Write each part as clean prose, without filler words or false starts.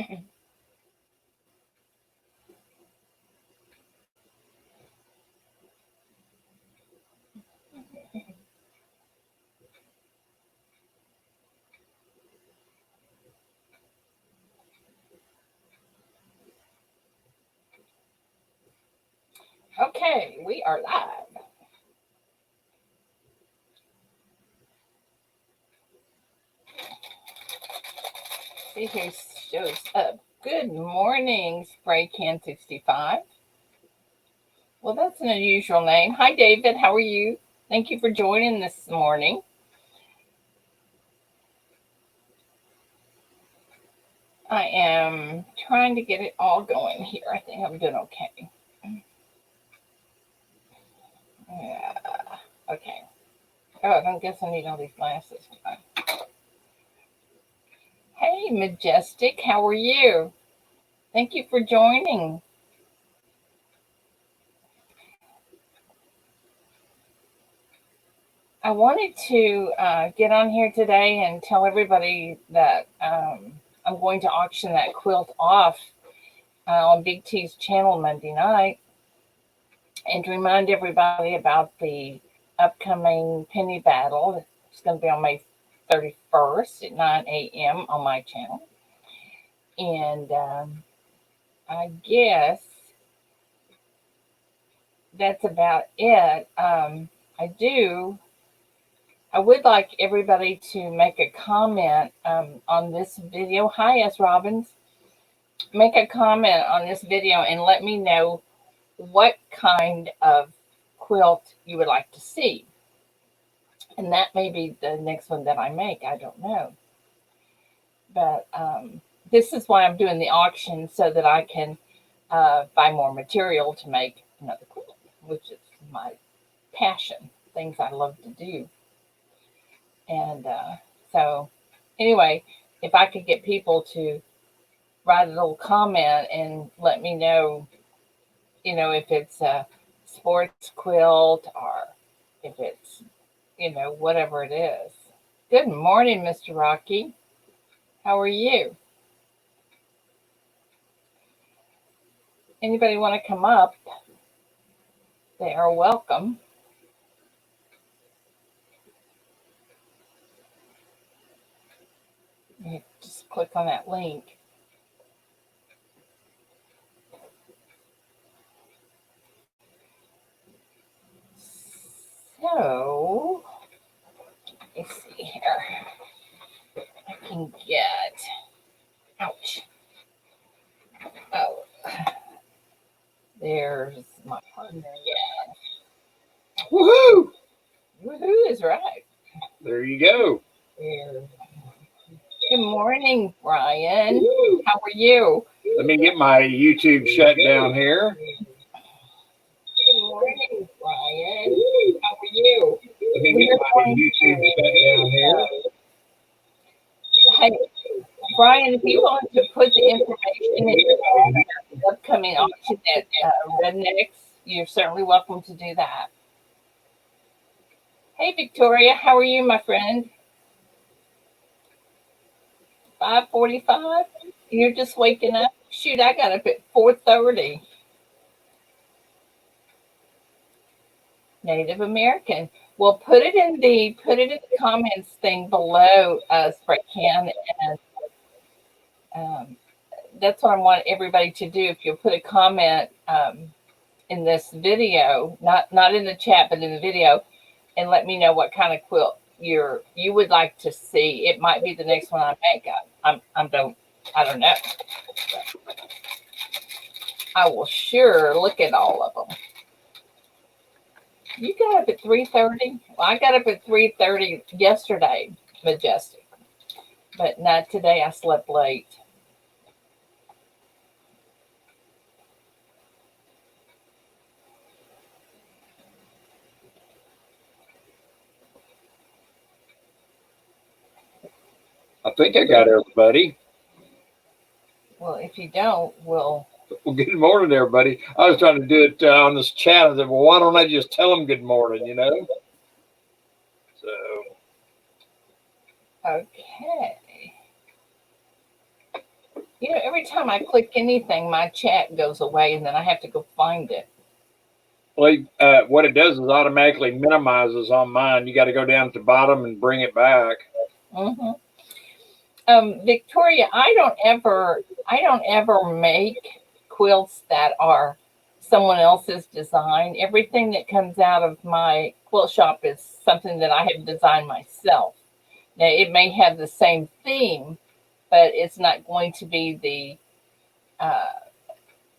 Okay, we are live. See who shows up. Good morning, Spray Can 65. Well, that's an unusual name. Hi, David. How are you? Thank you for joining this morning. I am trying to get it all going here. I think I'm doing okay. Yeah. Okay. Oh, I don't guess I need all these glasses. Hey, Majestic. How are you? Thank you for joining. I wanted to get on here today and tell everybody that I'm going to auction that quilt off on Big T's channel Monday night, and to remind everybody about the upcoming penny battle. It's going to be on May 31st at 9 a.m. on my channel. And I guess that's about it. I would like everybody to make a comment on this video. Hi, S. Robbins. Make a comment on this video and let me know what kind of quilt you would like to see. And that may be the next one that I make. I don't know. But this is why I'm doing the auction, so that I can buy more material to make another quilt, which is my passion, things I love to do. And so, anyway, if I could get people to write a little comment and let me know, if it's a sports quilt or if it's, whatever it is. Good morning, Mr. Rocky. How are you? Anybody want to come up? They are welcome. You just click on that link. So, let's see here. I can get, ouch. Oh, there's my partner. Yeah. Woohoo! Woohoo is right. There you go. There. Good morning, Brian. Woo. How are you? Let me get my YouTube shut down here. Good morning, Brian. Woo. How are you? Let me get my YouTube shut down here. Hey, Brian, if you want to put the information in the upcoming auction at Rednecks, you're certainly welcome to do that. Hey, Victoria, how are you, my friend? 5:45? You're just waking up? Shoot, I got up at 4:30. Native American. Well, put it in the comments thing below, Spray Can, and that's what I want everybody to do. If you'll put a comment in this video, not in the chat, but in the video, and let me know what kind of quilt you would like to see. It might be the next one I make. I don't know. I will sure look at all of them. You got up at 3:30. Well, I got up at 3:30 yesterday, Majestic, but not today. I slept late. I think I got everybody. Well, if you don't, well, good morning, everybody. I was trying to do it on this chat. I said, well, why don't I just tell them good morning, So. Okay. You know, every time I click anything, my chat goes away, and then I have to go find it. Well, what it does is automatically minimizes on mine. You got to go down at the bottom and bring it back. Hmm. Victoria, I don't ever make quilts that are someone else's design. Everything that comes out of my quilt shop is something that I have designed myself. Now, it may have the same theme, but it's not going to be the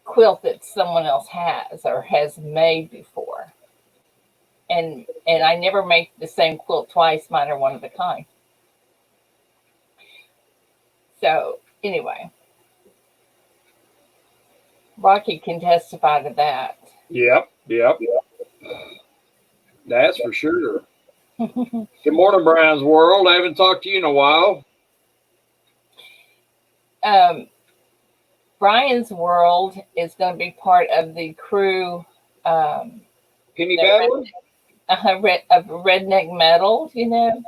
quilt that someone else has or has made before. And I never make the same quilt twice. Mine are one of a kind. So anyway, Rocky can testify to that. Yep. That's for sure. Good morning, Brian's World. I haven't talked to you in a while. Brian's World is going to be part of the crew Penny Battle? of Redneck Metal, you know.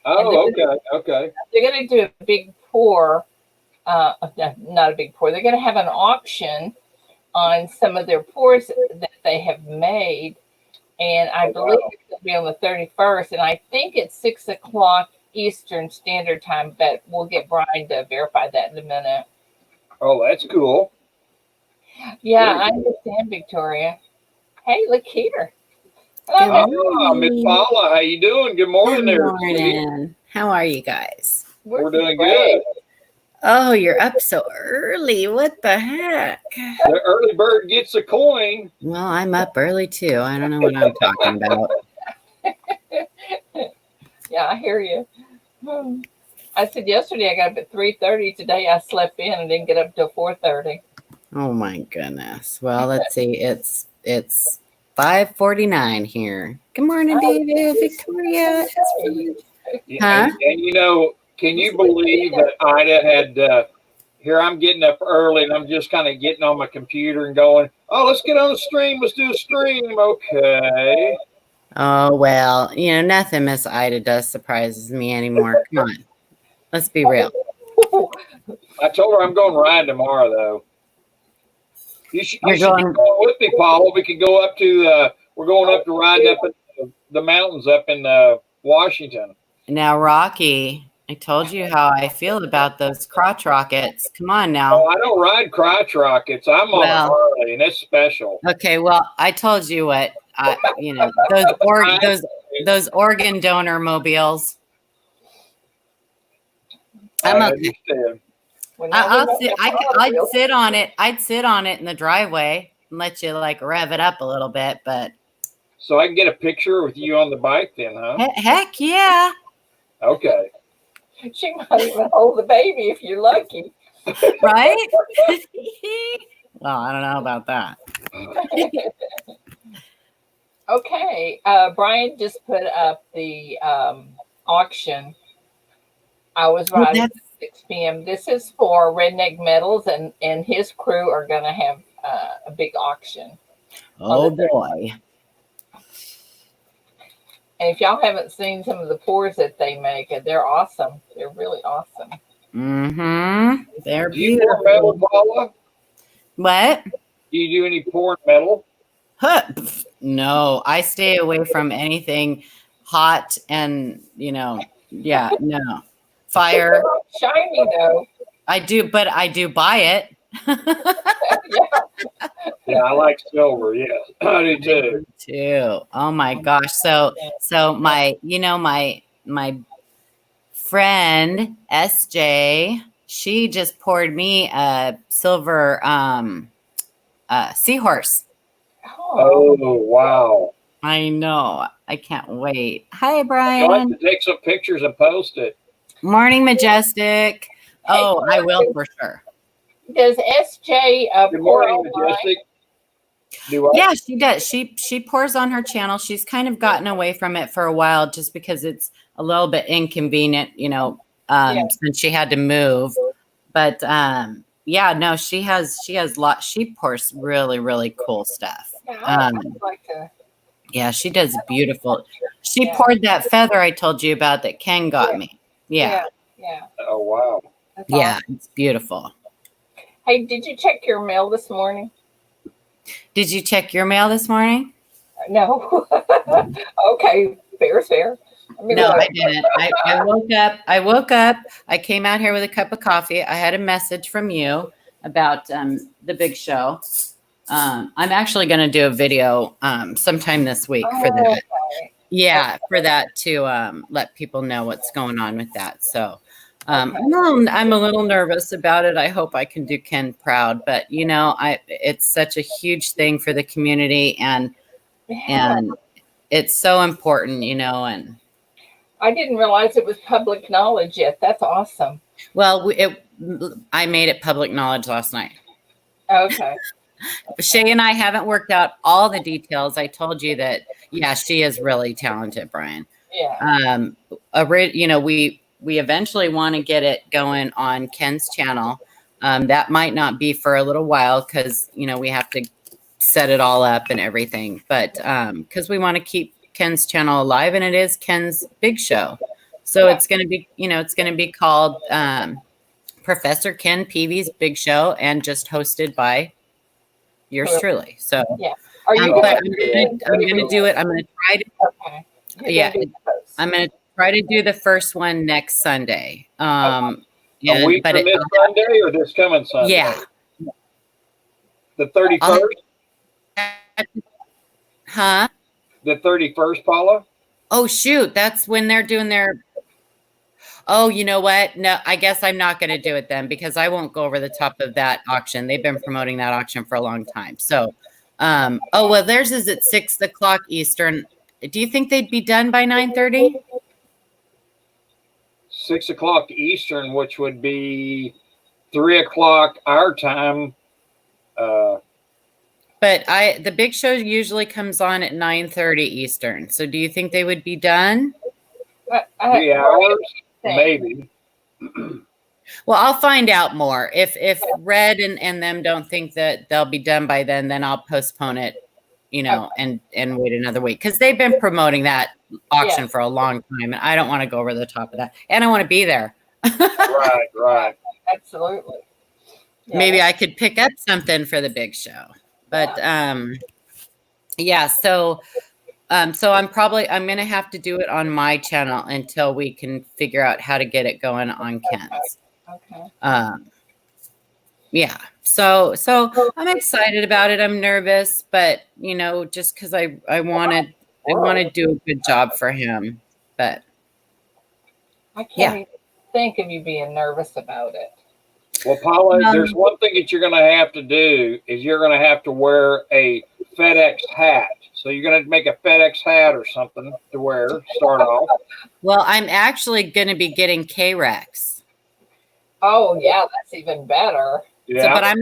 Oh, okay. They're going to do a big pour, not a big pour. They're going to have an auction on some of their pours that they have made, and I believe it's going to be on the 31st, and I think it's 6 o'clock Eastern Standard Time, but we'll get Brian to verify that in a minute. Oh, that's cool. Yeah, I understand, Victoria. Hey, look here. Hello, Miss Paula. How you doing? Good morning, Good morning. How are you guys? We're doing good. Oh, you're up so early. What the heck? The early bird gets a coin. Well, I'm up early too. I don't know what I'm talking about. Yeah, I hear you. I said yesterday I got up at 3:30. Today I slept in and didn't get up till 4:30. Oh my goodness. Well, let's see. It's 5:49 here. Good morning, David, Victoria. And you know, can you believe that Ida had here I'm getting up early and I'm just kind of getting on my computer and going, oh, let's get on the stream. Let's do a stream. Okay. Oh, well, nothing Miss Ida does surprises me anymore. Come on. Let's be real. I told her I'm going to ride tomorrow, though. You should going go with me, Paula. We could go up to we're going up to ride up in the mountains up in Washington. Now, Rocky, I told you how I feel about those crotch rockets. Come on now. Oh, I don't ride crotch rockets. I'm on a Harley, and it's special. Okay, well, I told you what those organ donor mobiles. I'm okay. I'd sit on it. I'd sit on it in the driveway and let you rev it up a little bit, but. So I can get a picture with you on the bike then, huh? Heck yeah. Okay. She might even hold the baby if you're lucky. Right? Well, I don't know about that. Okay. Brian just put up the auction. I was riding at 6 p.m. This is for Redneck Metals, and his crew are going to have a big auction. Oh, boy. And if y'all haven't seen some of the pours that they make, they're awesome. They're really awesome. Mm-hmm. They're beautiful. Do you pour metal, Paula? What? Do you do any pouring metal? Huh. No, I stay away from anything hot and, no. Fire. Shiny, though. I do, but I do buy it. Yeah, I like silver. Yes, I do too. Oh my gosh! So my friend SJ, she just poured me a silver seahorse. Oh wow! I know. I can't wait. Hi, Brian. I'll have to take some pictures and post it. Morning, Majestic. Oh, I will for sure. Does SJ Good morning, Majestic? Yeah, she does. She pours on her channel. She's kind of gotten away from it for a while just because it's a little bit inconvenient, since she had to move. But no, she has lots. She pours really, really cool stuff. Yeah, she does beautiful. She poured that feather I told you about that Ken got me. Yeah. Oh wow. Yeah, it's beautiful. Hey, did you check your mail this morning? Did you check your mail this morning? No. Okay, fair is fair. No, I didn't. I woke up. I came out here with a cup of coffee. I had a message from you about the big show. I'm actually going to do a video sometime this week for that. Okay. Yeah, for that to let people know what's going on with that. So Okay. I'm a little nervous about it. I hope I can do Ken proud, but it's such a huge thing for the community, and Yeah. it's so important, and I didn't realize it was public knowledge yet. That's awesome. well, I made it public knowledge last night. Okay. Shay and I haven't worked out all the details. I told you that, yeah, she is really talented, Brian. Yeah. We eventually want to get it going on Ken's channel. That might not be for a little while because, we have to set it all up and everything. But because we want to keep Ken's channel alive, and it is Ken's big show. So it's going to be called Professor Ken Peavy's Big Show, and just hosted by yours truly. So yeah. Are you? I'm going to do it. I'm going to try to. Okay. I'm going to try to do the first one next Sunday. A week from this Sunday or this coming Sunday? Yeah. The 31st? Huh? The 31st, Paula? Oh, shoot. That's when they're doing their. Oh, you know what? No, I guess I'm not going to do it then, because I won't go over the top of that auction. They've been promoting that auction for a long time. So, theirs is at 6:00 Eastern. Do you think they'd be done by 9:30? 6:00 Eastern, which would be 3:00 our time. But the big show usually comes on at 9:30 Eastern. So do you think they would be done? 3 hours, maybe. Well, I'll find out more. If Red and them don't think that they'll be done by then I'll postpone it, and wait another week, because they've been promoting that auction for a long time, and I don't want to go over the top of that, and I want to be there. Right. Absolutely. Yeah. Maybe I could pick up something for the big show, but So I'm going to have to do it on my channel until we can figure out how to get it going on Ken's. Okay. Yeah. So I'm excited about it. I'm nervous, but just because I want to do a good job for him. But I can't even think of you being nervous about it. Well, Paula, there's one thing that you're going to have to do is you're going to have to wear a FedEx hat. So you're going to make a FedEx hat or something to wear, start off. Well, I'm actually going to be getting K-Rex. Oh, yeah, that's even better. Yeah. So, but I'm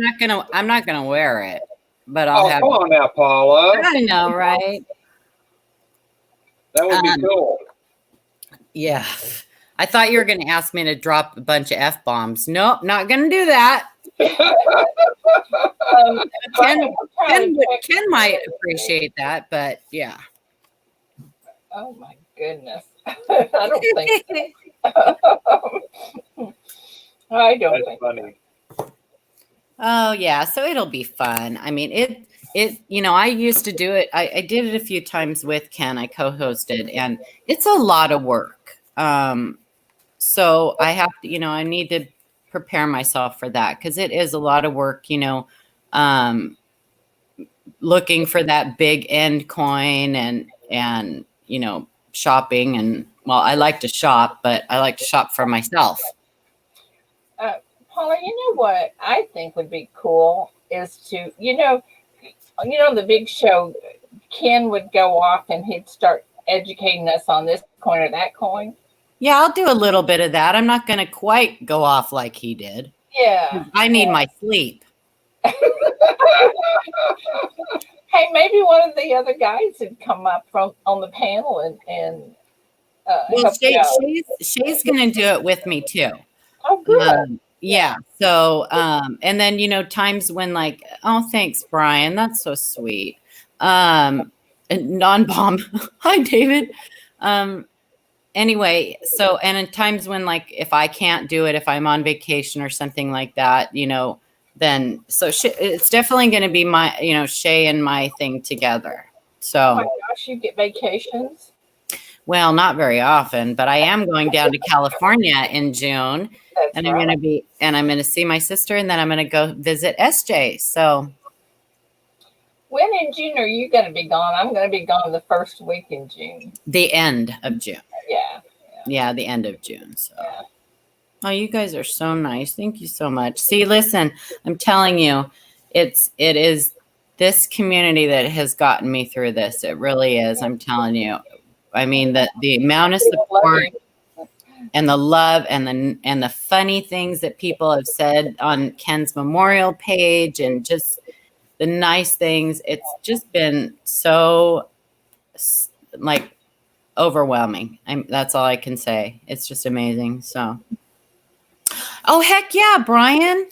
not gonna wear it. But I'll have. Come on now, Paula. I know, right? That would be cool. Yeah. I thought you were going to ask me to drop a bunch of F-bombs. Nope, not going to do that. Ken might appreciate that, but yeah. Oh my goodness. I don't think so. I don't That's think funny. Oh yeah, so it'll be fun. I mean, I used to do it. I did it a few times with Ken. I co-hosted, and it's a lot of work. So I have to, I need to prepare myself for that, because it is a lot of work, looking for that big end coin and shopping. And well, I like to shop, but I like to shop for myself. Paula, you know what I think would be cool is to, the big show, Ken would go off and he'd start educating us on this coin or that coin. Yeah, I'll do a little bit of that. I'm not going to quite go off like he did. Yeah. I need my sleep. Hey, maybe one of the other guys would come up on the panel and well, Shay's going to do it with me too. Oh, good. Yeah. So, and then, times when like, oh, thanks, Brian. That's so sweet. Non-bomb. Hi, David. Anyway, and in times when like, if I can't do it, if I'm on vacation or something like that, then so it's definitely going to be my, Shay and my thing together. So, oh my gosh, you get vacations? Well, not very often, but I am going down to California in June. That's and right. I'm going to see my sister, and then I'm going to go visit SJ. So when in June are you going to be gone? I'm going to be gone the first week in June. The end of June. Yeah, the end of June. So yeah. Oh, you guys are so nice. Thank you so much. See, listen, I'm telling you, it is this community that has gotten me through this. It really is. I'm telling you. I mean, the amount of support and the love and the funny things that people have said on Ken's memorial page, and just the nice things. It's just been so like overwhelming. That's all I can say. It's just amazing. So, oh heck yeah, Brian,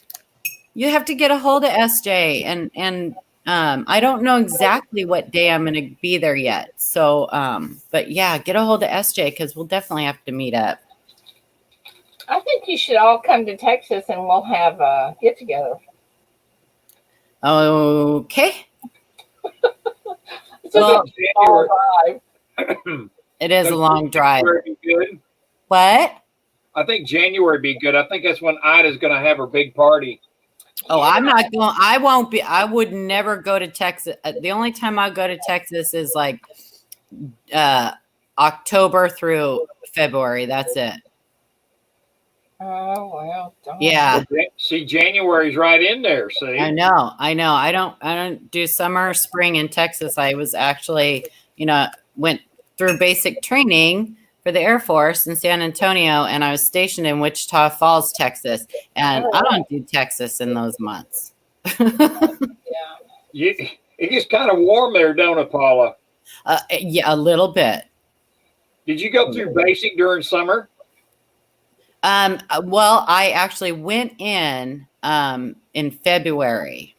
you have to get a hold of SJ, and I don't know exactly what day I'm going to be there yet. So, but yeah, get a hold of SJ because we'll definitely have to meet up. I think you should all come to Texas and we'll have a get together. Okay. It's a long drive. It is a long drive. Good. What? I think January would be good. I think that's when Ida's going to have her big party. Oh, yeah. I'm not going. I won't be. I would never go to Texas. The only time I go to Texas is like October through February. That's it. Oh well. Yeah. See, January's right in there. See. I know. I don't do summer or spring in Texas. I was actually, went through basic training for the Air Force in San Antonio, and I was stationed in Wichita Falls, Texas. And I don't do Texas in those months. Yeah. It gets kind of warm there, don't it, Paula? Yeah, a little bit. Did you go through basic during summer? Well, I actually went in February,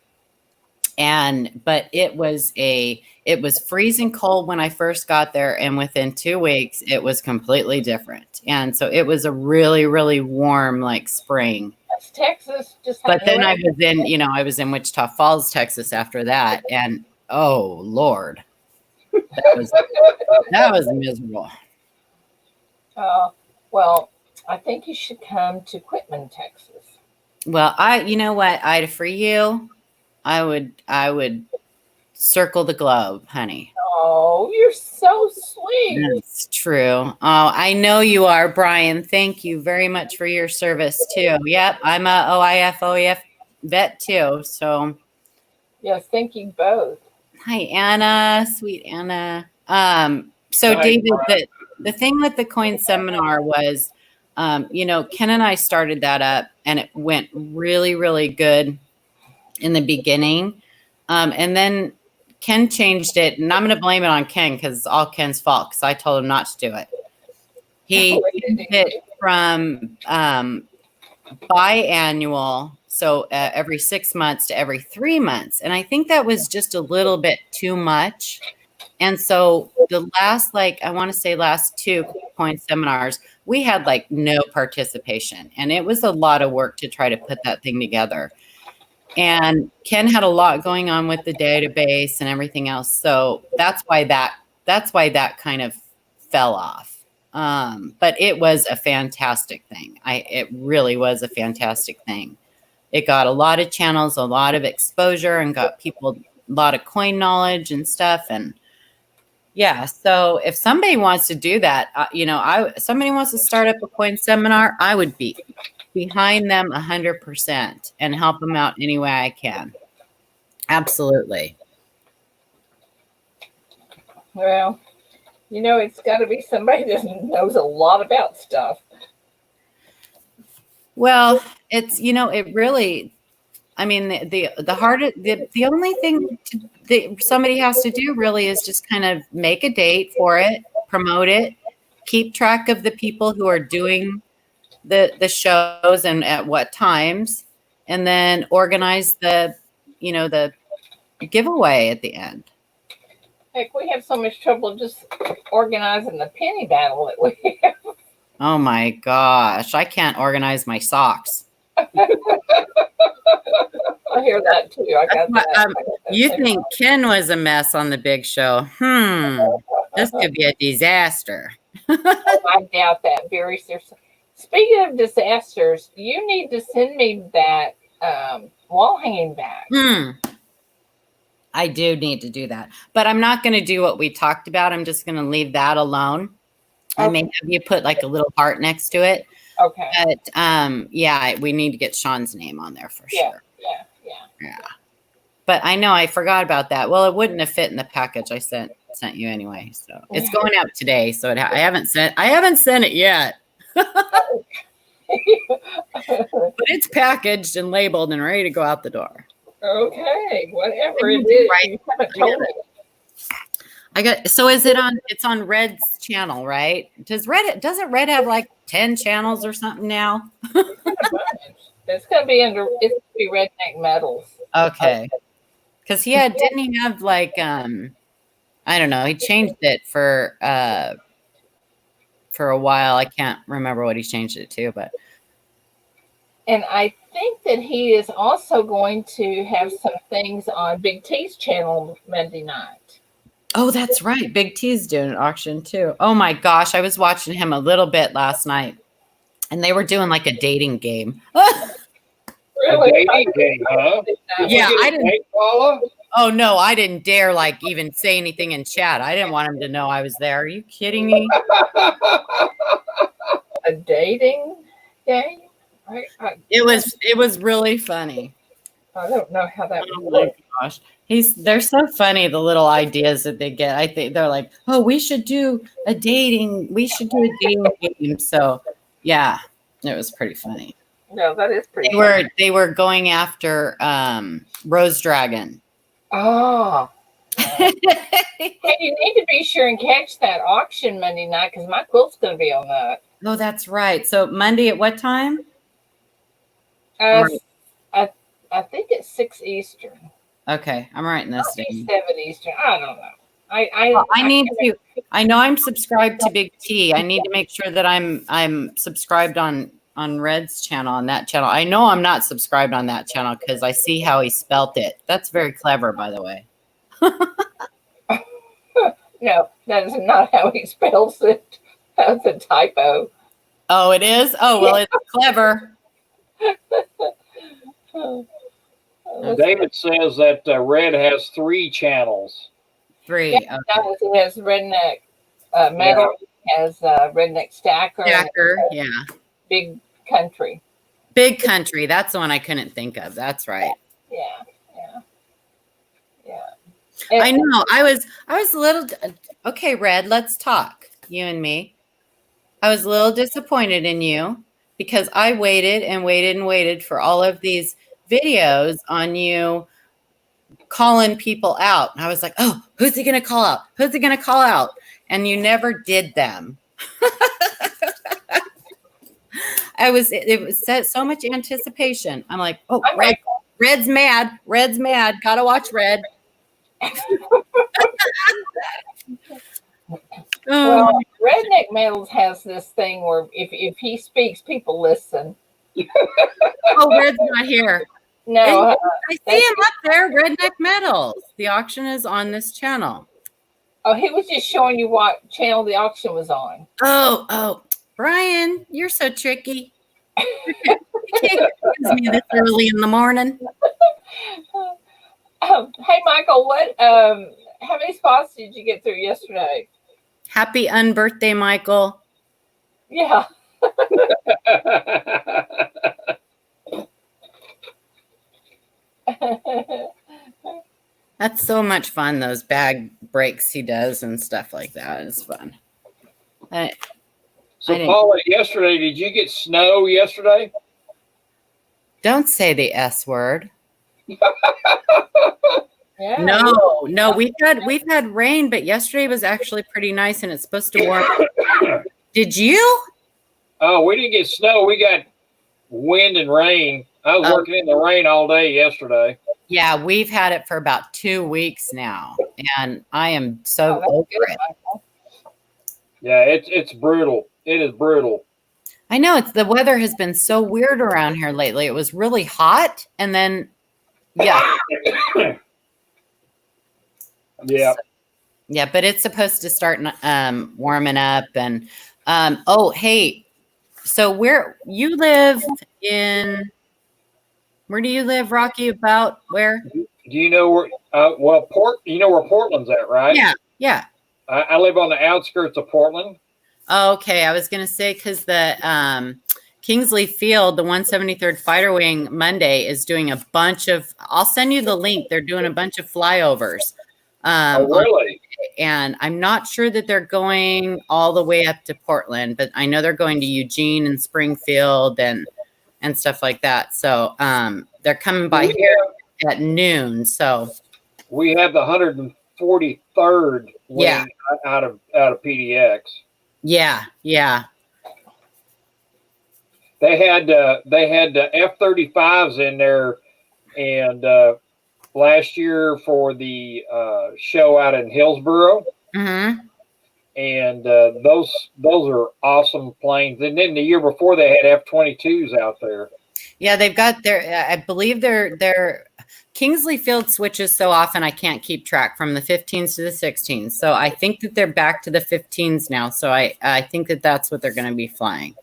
but it was freezing cold when I first got there, and within 2 weeks it was completely different. And so it was a really, really warm, like spring. That's Texas. But then I was in Wichita Falls, Texas after that, and oh Lord, that was miserable. Well, I think you should come to Quitman, Texas. Well, you know what, Ida, for you, I would circle the globe, honey. Oh, you're so sweet. That's true. Oh, I know you are, Brian. Thank you very much for your service too. Yep, I'm a OIF vet too. So yes, thank you both. Hi, Anna, sweet Anna. So hi, David, the thing with the coin seminar was, Ken and I started that up, and it went really, really good in the beginning. And then Ken changed it, and I'm going to blame it on Ken because it's all Ken's fault because I told him not to do it. He changed it from biannual, so every 6 months, to every 3 months. And I think that was just a little bit too much. And so the last, last 2 coin seminars, we had like no participation. And it was a lot of work to try to put that thing together. And Ken had a lot going on with the database and everything else. So that's why that kind of fell off. But it was a fantastic thing. It really was a fantastic thing. It got a lot of channels, a lot of exposure, and got people a lot of coin knowledge and stuff. And yeah, so if somebody wants to do that, somebody wants to start up a coin seminar, I would be behind them 100% and help them out any way I can. Absolutely. Well, it's got to be somebody that knows a lot about stuff. Well, it's, it really, I mean, the only thing that somebody has to do really is just kind of make a date for it, promote it, keep track of the people who are doing the shows and at what times, and then organize the giveaway at the end. Heck, we have so much trouble just organizing the penny battle that we have. Oh my gosh, I can't organize my socks. I hear that too. I got that. You think Ken was a mess on the big show? This could be a disaster. I doubt that very seriously. Speaking of disasters, you need to send me that wall hanging back. I do need to do that, but I'm not going to do what we talked about. I'm just going to leave that alone. Okay. I may have you put like a little heart next to it. Okay. But yeah, we need to get Sean's name on there for sure. Yeah. But I know I forgot about that. Well, it wouldn't have fit in the package I sent you anyway. So it's going out today. So I haven't sent it yet. But it's packaged and labeled and ready to go out the door. Okay, whatever it is, right. You haven't told me. Is it on? It's on Red's channel, right? Doesn't Red have like 10 channels or something now? It's gonna be Redneck Metals. Okay, because didn't he have like I don't know. He changed it for a while. I can't remember what he changed it to, but. And I think that he is also going to have some things on Big T's channel Monday night. Oh, that's right. Big T's doing an auction too. Oh my gosh. I was watching him a little bit last night and they were doing like a dating game. Really? A dating game, huh? Yeah, I didn't. Oh no, I didn't dare like even say anything in chat. I didn't want him to know I was there. Are you kidding me? A dating game? It was really funny. I don't know how that would work. Gosh. They're so funny, the little ideas that they get. I think they're like, oh, we should do a dating game. So yeah, it was pretty funny. No, that is pretty funny. They were going after Rose Dragon. Oh. Hey, you need to be sure and catch that auction Monday night because my quilt's gonna be on that. Oh, that's right. So Monday at what time? I think it's 6 Eastern. Okay, I'm writing this down. 7 Eastern. I don't know. I know I'm subscribed to Big T. I need to make sure that I'm subscribed on Red's channel, on that channel. I know I'm not subscribed on that channel because I see how he spelt it. That's very clever, by the way. No, that is not how he spells it. That's a typo. Oh, it is? Oh, well, it's clever. David says that Red has 3 channels. 3. Yeah, okay. He has Redneck Metal, has Redneck Stacker. Yeah. Big Country. Big Country. That's the one I couldn't think of. That's right. Yeah. I know. I was a little. Okay, Red, let's talk. You and me. I was a little disappointed in you because I waited and waited and waited for all of these videos on you calling people out. And I was like, oh, who's he going to call out? Who's he going to call out? And you never did them. It was so much anticipation. I'm like, oh, Red's mad. Red's mad. Gotta watch Red. Well, Redneck Metals has this thing where if he speaks, people listen. Oh, Red's not here. No, I see him up there. Redneck Metals. The auction is on this channel. Oh, he was just showing you what channel the auction was on. Oh, Brian, you're so tricky. You can't confuse me this early in the morning. Hey, Michael, how many spots did you get through yesterday? Happy unbirthday, Michael. Yeah. That's so much fun, those bag breaks he does and stuff like that. It's fun. So, Paula, yesterday, did you get snow yesterday? Don't say the S word. Yeah. No, we've had rain, but yesterday was actually pretty nice and it's supposed to warm. Did you? Oh, we didn't get snow. We got wind and rain. I was working in the rain all day yesterday. Yeah, we've had it for about 2 weeks now, and I am so over it. Yeah, it's brutal. It is brutal. I know the weather has been so weird around here lately. It was really hot, and then Yeah. Yeah. Yeah, but it's supposed to start warming up. And oh, hey, so where you live in? Where do you live, Rocky? About where? Do you know where? Well, you know where Portland's at, right? Yeah, yeah. I live on the outskirts of Portland. Okay, I was gonna say because the Kingsley Field, the 173rd Fighter Wing Monday is doing a bunch of. I'll send you the link. They're doing a bunch of flyovers. Oh, really? And I'm not sure that they're going all the way up to Portland, but I know they're going to Eugene and Springfield and stuff like that. So they're coming by here at noon. So we have the 143rd wing out of PDX. Yeah, yeah. They had F-35s in there, and last year for the show out in Hillsboro. Mm-hmm. And those are awesome planes. And then the year before they had F-22s out there. Yeah, they've got their. I believe their Kingsley Field switches so often I can't keep track from the 15s to the 16s. So I think that they're back to the 15s now. So I think that that's what they're going to be flying.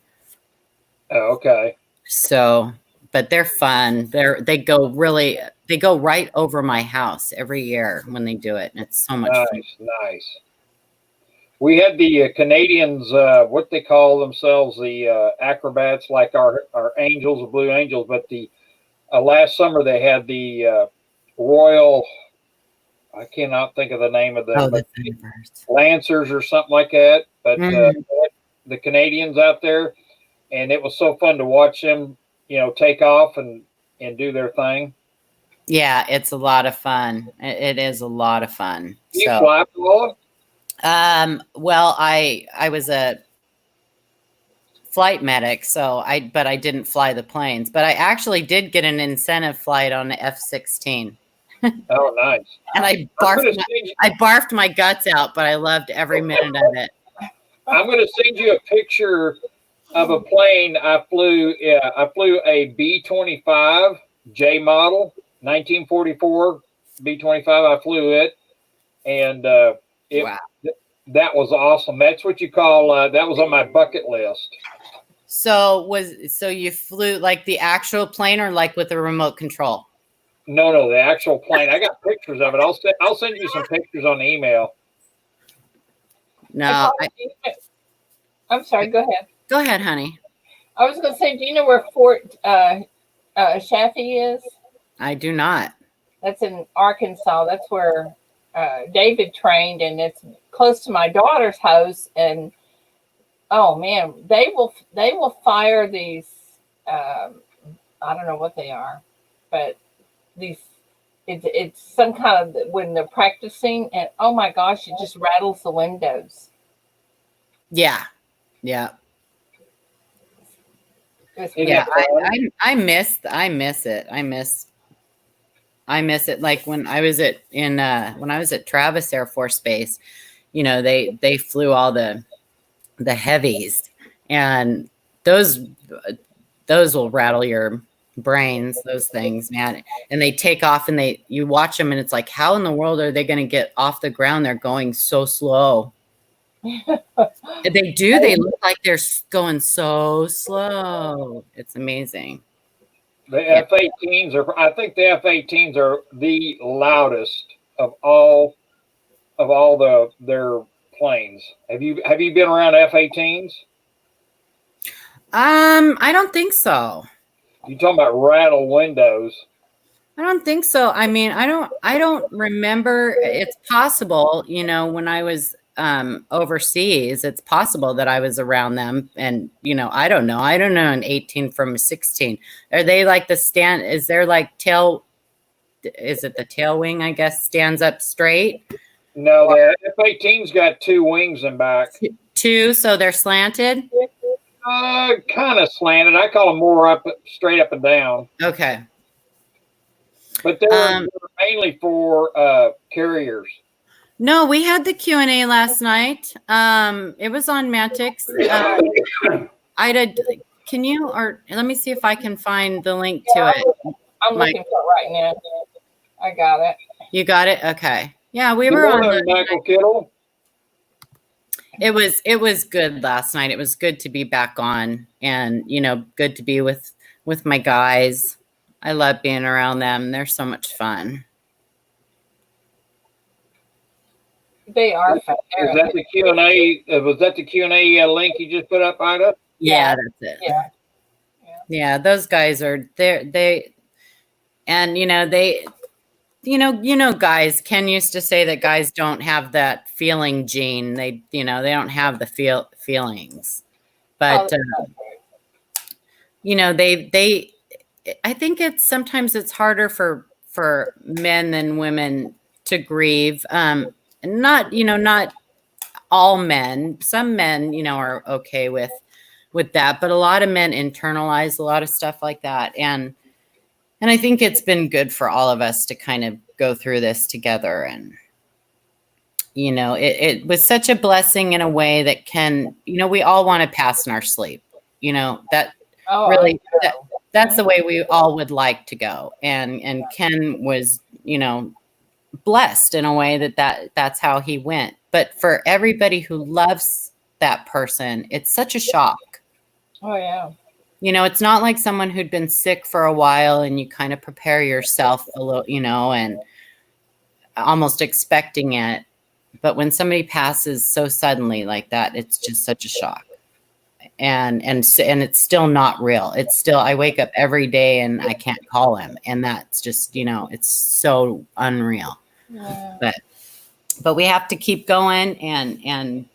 Oh, okay. So, but they're fun. They go right over my house every year when they do it, and it's so much fun. Nice. We had the Canadians, what they call themselves, the acrobats, like our angels, the Blue Angels. But the last summer they had the Royal. I cannot think of the name of them. Lancers or something like that. But the Canadians out there, and it was so fun to watch them, take off and do their thing. Yeah, it's a lot of fun. It is a lot of fun. You fly, Paula? Well, I was a flight medic, but I didn't fly the planes. But I actually did get an incentive flight on the F-16. Oh, nice! And I barfed my guts out, but I loved every minute of it. I'm going to send you a picture of a plane I flew. Yeah, I flew a B-25 J model, 1944 B-25. I flew it, and wow. That was awesome. That's what you call that was on my bucket list. So you flew like the actual plane or like with a remote control? No, the actual plane. I got pictures of it. I'll send you some pictures on email. No, I'm sorry. Go ahead. Go ahead, honey. I was going to say, do you know where Fort Chaffee is? I do not. That's in Arkansas. That's where David trained, and it's close to my daughter's house. And oh man, they will fire these. I don't know what they are, but these. It's some kind of when they're practicing, and oh my gosh, it just rattles the windows. Yeah. Yeah, I miss it. I miss it. Like when I was at Travis Air Force Base, they flew all the heavies, and those will rattle your brains, those things, man. And they take off and you watch them and it's like, how in the world are they going to get off the ground? They're going so slow. They look like they're going so slow. It's amazing. The F-18s I think the F-18s are the loudest of all their planes. Have you been around F-18s? I don't think so. You talking about rattle windows? I don't think so. I mean, I don't remember. It's possible, when I was overseas, it's possible that I was around them, and I don't know an 18 from a 16. Are they like is there like is it the tail wing, I guess, stands up straight? No, the F-18's got two wings in back. Two, so they're slanted? Kind of slanted. I call them more straight up and down. Okay. But they're mainly for carriers. No, we had the Q&A last night. It was on Mantix. Ida, can you, or let me see if I can find the link to it. I'm looking for it right now. I got it. You got it? Okay. Yeah, we Good were on. morning, Michael Kittle. It was good last night. It was good to be back on, and good to be with my guys. I love being around them. They're so much fun. They are fun. Is that the Q&A? Was that the Q&A link you just put up, Ida? Yeah, that's it. Yeah, those guys are there. Guys. Ken used to say that guys don't have that feeling gene. They don't have the feelings, but they. I think sometimes it's harder for men than women to grieve. Not all men. Some men, are okay with that, but a lot of men internalize a lot of stuff like that, and I think it's been good for all of us to kind of go through this together. And it was such a blessing in a way that we all want to pass in our sleep. That's the way we all would like to go. And Ken was, blessed in a way that's how he went. But for everybody who loves that person, it's such a shock. Oh, yeah. It's not like someone who'd been sick for a while and you kind of prepare yourself a little, and almost expecting it. But when somebody passes so suddenly like that, it's just such a shock. And it's still not real. It's still, I wake up every day and I can't call him. And that's just, it's so unreal. Yeah. But we have to keep going and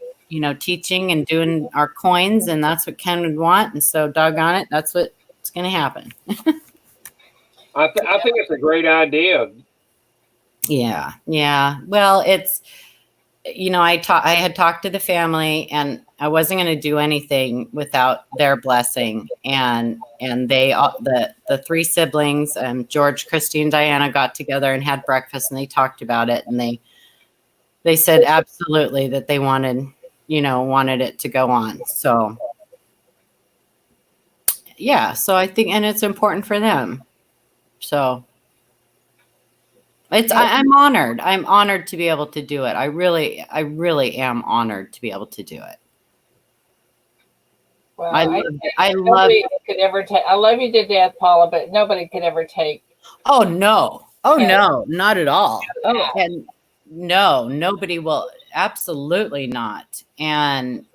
teaching and doing our coins, and that's what Ken would want. And so, doggone it, that's what's going to happen. I think it's a great idea. Yeah. Well, it's, I had talked to the family, and I wasn't going to do anything without their blessing. And they, the three siblings, George, Christy, and Diana got together and had breakfast, and they talked about it, and they said absolutely that they wanted it to go on. So, yeah. So I think, and it's important for them. So I'm honored. I'm honored to be able to do it. I really am honored to be able to do it. Well, I love you to death, Paula, but nobody could ever take. Oh, no. Oh, no, not at all. Oh, and no, nobody will. Absolutely not. And,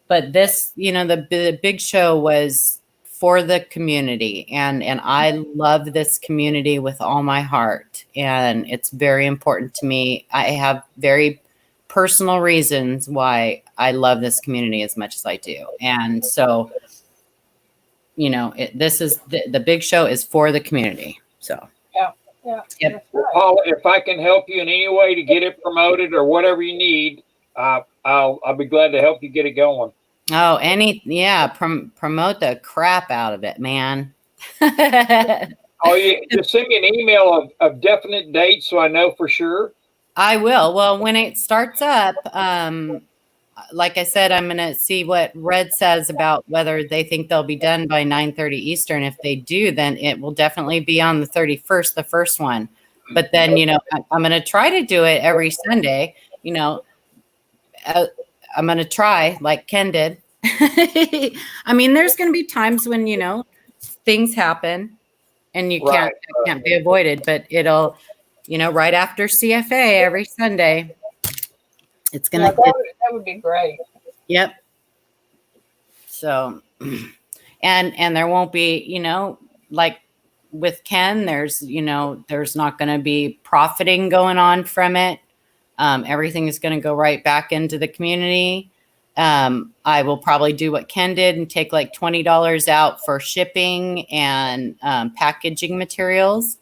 but this, the big show was for the community, and I love this community with all my heart, and it's very important to me. I have very personal reasons why I love this community as much as I do. And so, this is the big show is for the community. So, yeah. Yep. Paul, if I can help you in any way to get it promoted or whatever you need, I'll be glad to help you get it going. Oh, promote the crap out of it, man. Oh, yeah, just send me an email of definite dates so I know for sure. I will. Well, when it starts up, like I said, I'm going to see what Red says about whether they think they'll be done by 9:30 Eastern. If they do, then it will definitely be on the 31st, the first one. But then, I'm going to try to do it every Sunday. I'm going to try like Ken did. I mean, there's going to be times when, things happen and you can't be avoided, but it'll, right after CFA every Sunday. It's gonna. That would be great. Yep. So, and there won't be, like with Ken, there's not going to be profiting going on from it. Everything is going to go right back into the community. I will probably do what Ken did and take like $20 out for shipping and packaging materials.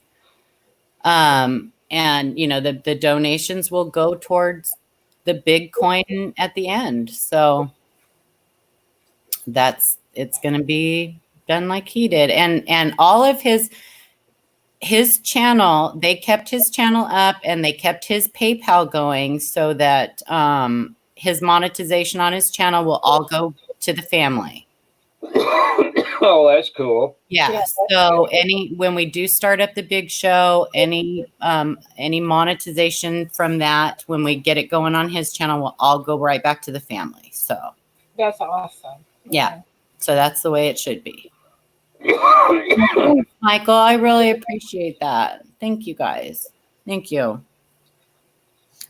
And the donations will go towards the big coin at the end. So it's going to be done like he did. And all of his channel, they kept his channel up and they kept his PayPal going so that his monetization on his channel will all go to the family. Oh, that's cool. Yeah. So when we do start up the big show, any monetization from that, when we get it going on his channel, will all go right back to the family. So that's awesome. Yeah. So that's the way it should be. Thanks, Michael, I really appreciate that. Thank you guys. Thank you.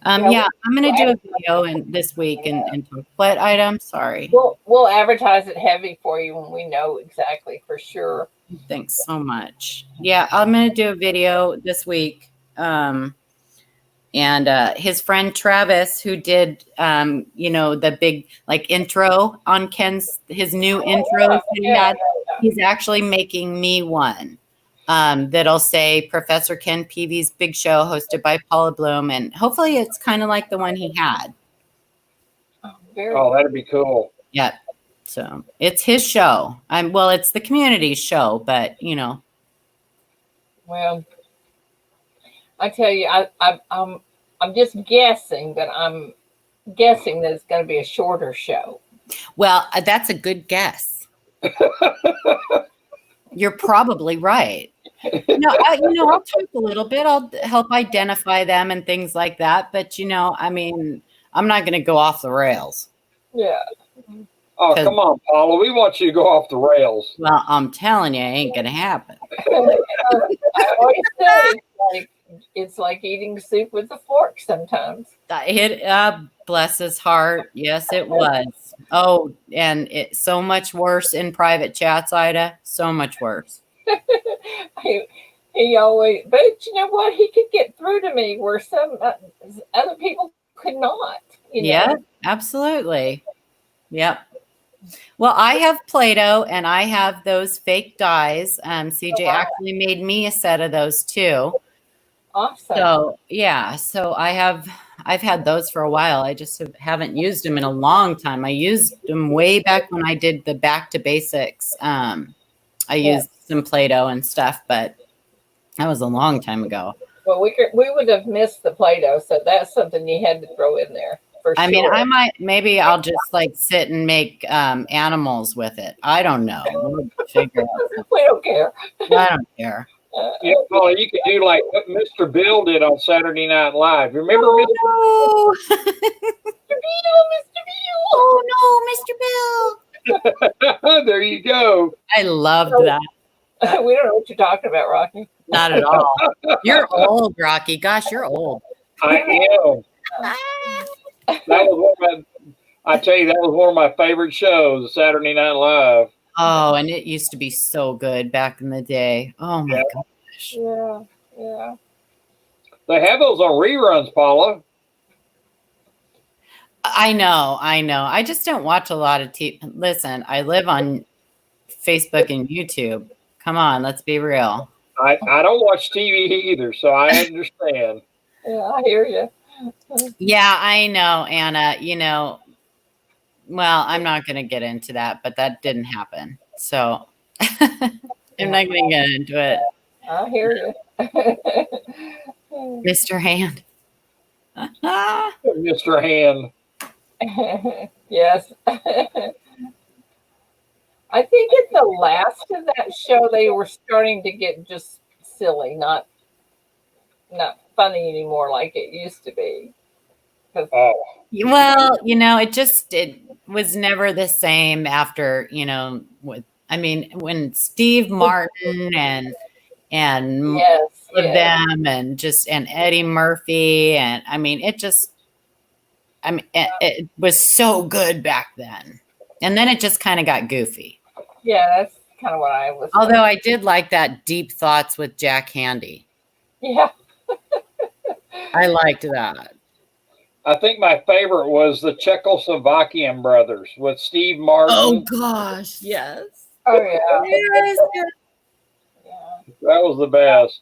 Yeah, I'm gonna do a video this week and what item? Sorry. We'll advertise it heavy for you when we know exactly for sure. Thanks so much. Yeah, I'm gonna do a video this week. And his friend Travis, who did the big intro on his new intro that he had, he's actually making me one. That'll say Professor Ken Peavy's Big Show, hosted by Paula Bloom, and hopefully it's kind of like the one he had. Oh, that'd be cool. Yeah. So it's his show. It's the community's show, but Well, I tell you, I'm just guessing, but I'm guessing that it's going to be a shorter show. Well, that's a good guess. You're probably right. I'll talk a little bit. I'll help identify them and things like that. But I'm not going to go off the rails. Yeah. Oh, come on, Paula. We want you to go off the rails. Well, I'm telling you, it ain't going to happen. I always say it's like eating soup with a fork sometimes. Bless his heart. Yes, it was. Oh, and it's so much worse in private chats, Ida. So much worse. He always, but you know what? He could get through to me where some other people could not. Yeah, absolutely. Yep. Well, I have Play-Doh and I have those fake dies. CJ actually made me a set of those too. Awesome. So yeah, so I've had those for a while. I just haven't used them in a long time. I used them way back when I did the Back to Basics. I used some Play-Doh and stuff, but that was a long time ago. Well, we would have missed the Play-Doh, so that's something you had to throw in there. I mean, maybe I'll just sit and make animals with it. I don't know. We'll figure it out. We don't care. I don't care. Yeah, Paula, you could do like what Mr. Bill did on Saturday Night Live. Remember Mr. No. Mr. Bill. Oh no, Mr. Bill. There you go. I loved that. We don't know what you're talking about, Rocky. Not at all. You're old, Rocky. Gosh, you're old. I am. That was I tell you, that was one of my favorite shows, Saturday Night Live. Oh, and it used to be so good back in the day. Oh my gosh. Yeah. They have those on reruns, Paula. I know. I just don't watch a lot of TV. Listen, I live on Facebook and YouTube. Come on, let's be real. I don't watch TV either, so I understand. Yeah, I hear you. Yeah, I know, Anna. Well, I'm not going to get into that, but that didn't happen. So I'm not going to get into it. I hear you. Mr. Hand. Mr. Hand. Yes. I think at the last of that show, they were starting to get just silly, not funny anymore like it used to be. Well, it was never the same after, when Steve Martin and them and Eddie Murphy and it was so good back then. And then it just kind of got goofy. Yeah, that's kind of what I was. Although I did like that Deep Thoughts with Jack Handy. Yeah. I liked that. I think my favorite was the Czechoslovakian brothers with Steve Martin. Oh gosh, yes. Oh yeah. Yes. That was the best.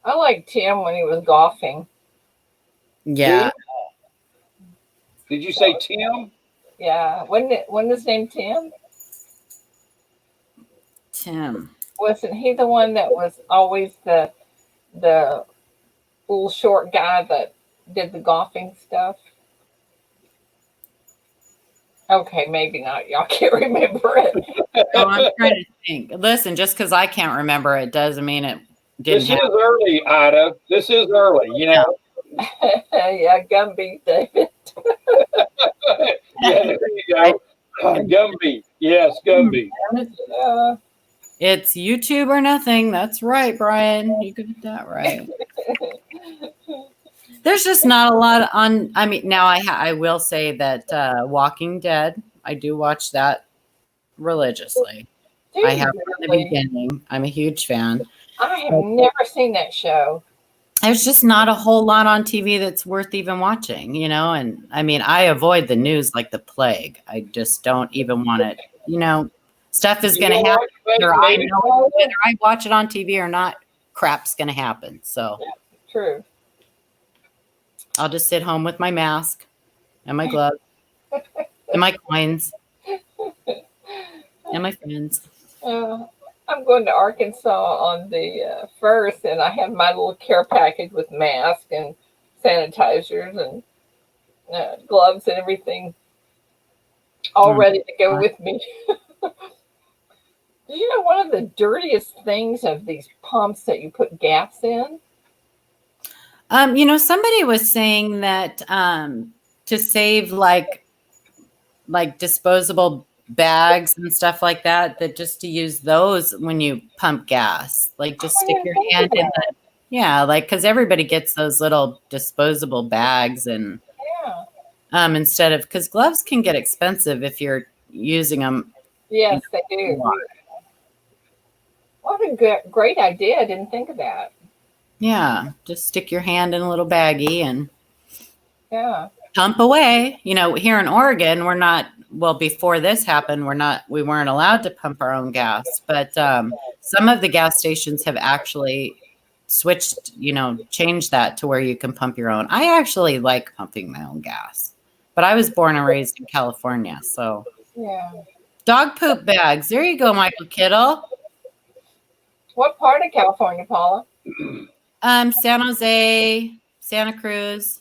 I liked Tim when he was golfing. Yeah. Did you say Tim? Yeah. Wasn't his name Tim? Tim. Wasn't he the one that was always the little short guy that did the golfing stuff? Okay, maybe not. Y'all can't remember it. No, I'm trying to think. Listen, just because I can't remember it doesn't mean it didn't This is early, Ida. This is early, you know. Yeah, Gumby, David. Yeah, there you go. Gumby. Yes, Gumby. It's YouTube or nothing. That's right, Brian. You got that right. There's just not a lot on. I mean, now I will say that Walking Dead, I do watch that religiously. I have from the beginning. I'm a huge fan. I have never seen that show. There's just not a whole lot on TV that's worth even watching, you know? And I mean, I avoid the news like the plague. I just don't even want it, you know? Stuff is going to happen. Whether I watch it on TV or not, crap's going to happen. So true. I'll just sit home with my mask and my gloves and my coins and my friends. I'm going to Arkansas on the 1st, and I have my little care package with masks and sanitizers and gloves and everything all ready to go with me. Do you know one of the dirtiest things of these pumps that you put gas in? You know, somebody was saying that to save like disposable bags and stuff like that, that just to use those when you pump gas, like just stick your hand in the, like, because everybody gets those little disposable bags and instead of, because gloves can get expensive if you're using them. Yes, they do. What a great idea. I didn't think of that. Yeah, just stick your hand in a little baggie and pump away. You know, here in Oregon, we're not, well, before this happened, we weren't allowed to pump our own gas, but some of the gas stations have actually switched, you know, changed that to where you can pump your own. I actually like pumping my own gas, but I was born and raised in California. So dog poop bags. There you go, Michael Kittle. What part of California, Paula? San Jose, Santa Cruz.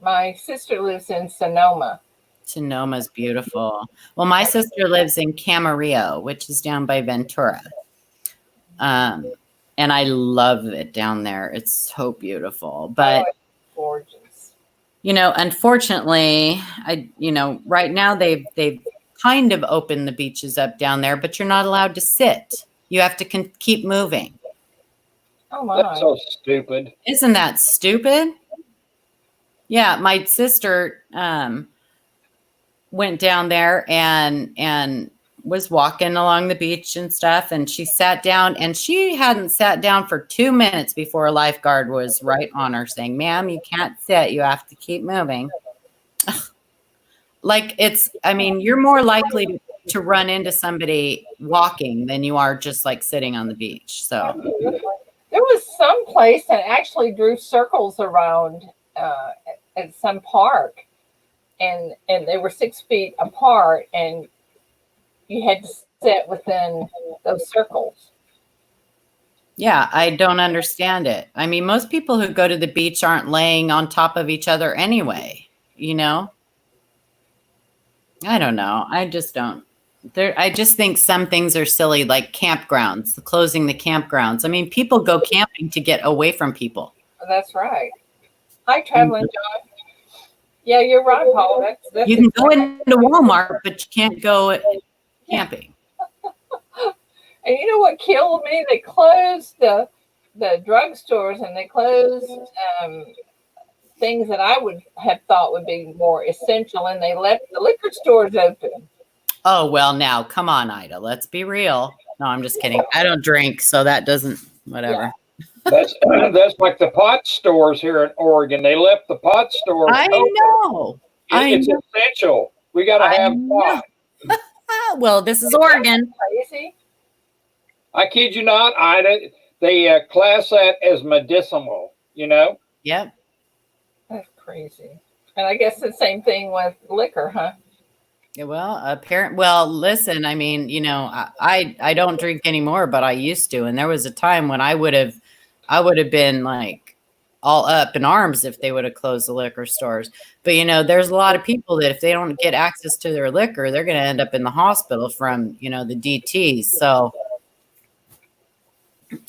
My sister lives in Sonoma. Sonoma's beautiful. Well, my sister lives in Camarillo, which is down by Ventura. And I love it down there. It's so beautiful. But it's gorgeous. You know, unfortunately, right now they've kind of opened the beaches up down there, but you're not allowed to sit. You have to keep moving. Oh my. That's so stupid. Isn't that stupid? Yeah, my sister went down there and was walking along the beach and stuff, and she sat down, and she hadn't sat down for 2 minutes before a lifeguard was right on her saying, "Ma'am, you can't sit. You have to keep moving." Like you're more likely to run into somebody walking than you are just like sitting on the beach. So there was some place that actually drew circles around at some park, and they were 6 feet apart, and you had to sit within those circles. Yeah, I don't understand it. I mean, most people who go to the beach aren't laying on top of each other anyway, you know? I don't know. I just don't. I just think some things are silly, like campgrounds, closing the campgrounds. I mean, people go camping to get away from people. That's right. Hi, Traveling John. Yeah, you're right, Paul. That's you can go into Walmart, but you can't go camping. And you know what killed me? They closed the drugstores, and they closed things that I would have thought would be more essential, and they left the liquor stores open. Oh, well, now, come on, Ida. Let's be real. No, I'm just kidding. I don't drink, so that doesn't, whatever. Yeah. That's like the pot stores here in Oregon. They left the pot stores open. Know. It's essential. We got to have pot. Well, this is Oregon. Crazy. I kid you not, Ida. They class that as medicinal, you know? Yep. That's crazy. And I guess the same thing with liquor, huh? Yeah, well, listen, I mean, you know, I don't drink anymore, but I used to. And there was a time when I would have been like all up in arms if they would have closed the liquor stores. But, you know, there's a lot of people that if they don't get access to their liquor, they're going to end up in the hospital from, you know, the DTs. So,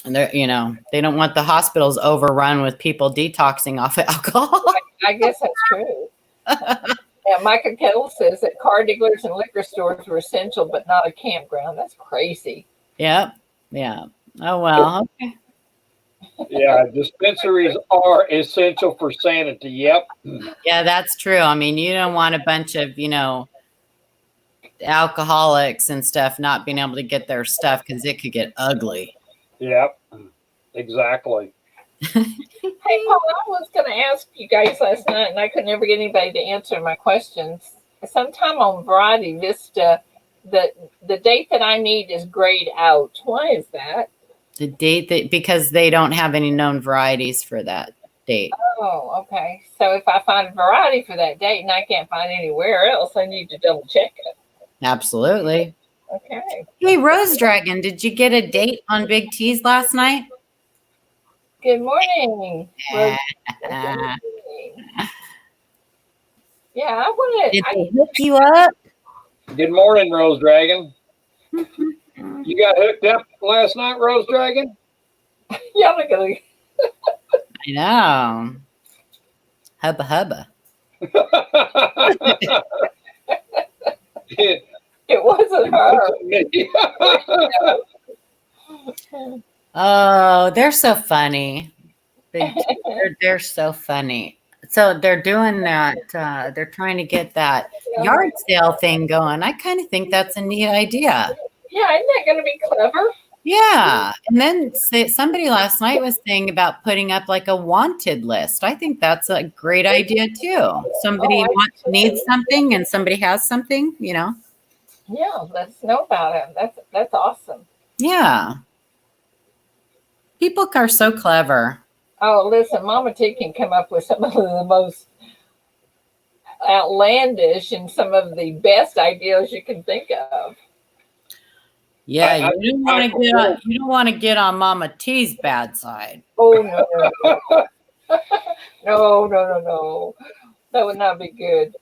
and they're, you know, they don't want the hospitals overrun with people detoxing off of alcohol. I guess that's true. Yeah, Micah Kettle says that car dealers and liquor stores were essential, but not a campground. That's crazy. Yep. Yeah. Oh, well. Okay. Yeah, dispensaries are essential for sanity. Yep. Yeah, that's true. I mean, you don't want a bunch of, you know, alcoholics and stuff not being able to get their stuff because it could get ugly. Yep. Exactly. Hey, Paul, I was going to ask you guys last night, and I could never get anybody to answer my questions. Sometime on Variety Vista, the date that I need is grayed out. Why is that? The date that, because they don't have any known varieties for that date. Oh, okay. So if I find a variety for that date and I can't find anywhere else, I need to double check it. Absolutely. Okay. Hey, Rose Dragon, did you get a date on Big T's last night? Good morning. Rose. Good morning. Yeah, I want to. Did they hook you up? Good morning, Rose Dragon. You got hooked up last night, Rose Dragon? Yeah, I'm gonna. I know. Hubba hubba. It wasn't her. Oh, they're so funny. They're so funny. So they're doing that. They're trying to get that yard sale thing going. I kind of think that's a neat idea. Yeah, isn't that going to be clever? Yeah. And then somebody last night was saying about putting up like a wanted list. I think that's a great idea too. Somebody needs something and somebody has something, you know? Yeah, let's know about it. That's awesome. Yeah. People are so clever. Oh, listen, Mama T can come up with some of the most outlandish and some of the best ideas you can think of. Yeah, you don't want to get on Mama T's bad side. Oh no. No. That would not be good.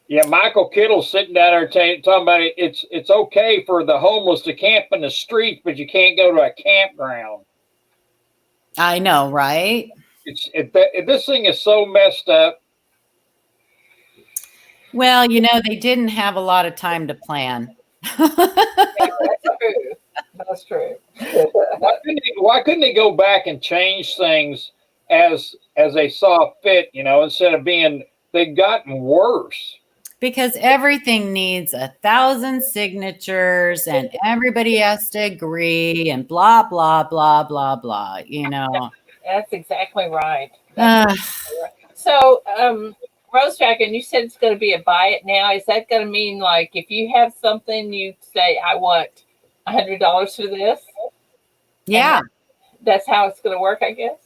Yeah, Michael Kittle's sitting down there talking about it. It's okay for the homeless to camp in the streets, but you can't go to a campground. I know, right? This thing is so messed up. Well, you know, they didn't have a lot of time to plan. That's true. Why couldn't they go back and change things as they saw fit? You know, instead of they've gotten worse. Because everything needs 1,000 signatures and everybody has to agree and blah blah blah blah blah. You know, that's exactly right. So, Rose Dragon, you said it's going to be a buy it now. Is that going to mean like if you have something, you say, I want $100 for this? Yeah. That's how it's going to work, I guess.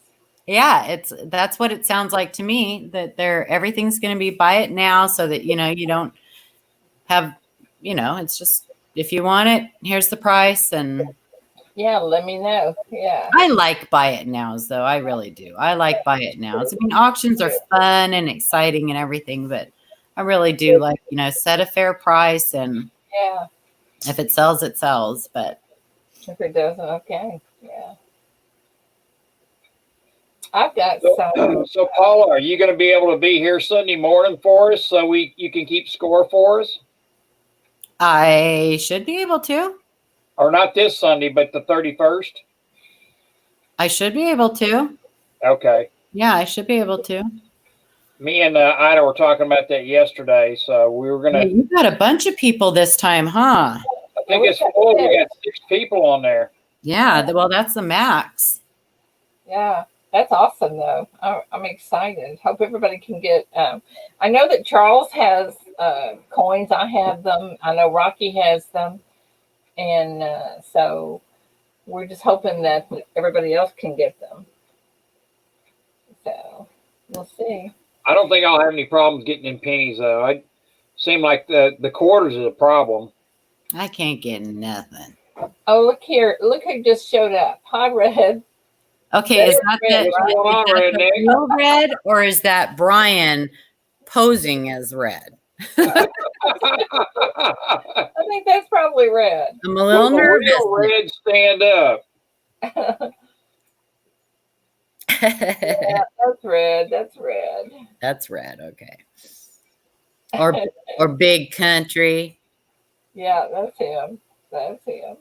Yeah, that's what it sounds like to me, that everything's going to be buy it now so that, you know, you don't have, you know, it's just if you want it, here's the price. And yeah, let me know. Yeah. I like buy it nows though. I really do. I like buy it nows. I mean, auctions are fun and exciting and everything, but I really do like, you know, set a fair price and yeah, if it sells, it sells. But if it doesn't, okay. Yeah. I've got some. So Paula, are you going to be able to be here Sunday morning for us so you can keep score for us? I should be able to. Or not this Sunday, but the 31st? I should be able to. Okay. Yeah, I should be able to. Me and Ida were talking about that yesterday, so we were going to. You got a bunch of people this time, huh? I think it's full. We got 6 people on there. Yeah, well, that's the max. Yeah. That's awesome, though. I'm excited. Hope everybody can get. I know that Charles has coins. I have them. I know Rocky has them, and so we're just hoping that everybody else can get them. So we'll see. I don't think I'll have any problems getting in pennies, though. It seem like the quarters is a problem. I can't get nothing. Oh, look here! Look who just showed up. Hi, Red. Okay, is that What's going on, Redneck? the real Red, or is that Brian posing as Red? I think that's probably Red. I'm a little nervous. Real Red, stand up. Yeah, that's Red. That's Red. That's Red. Okay. Or Big Country. Yeah, that's him. That's him.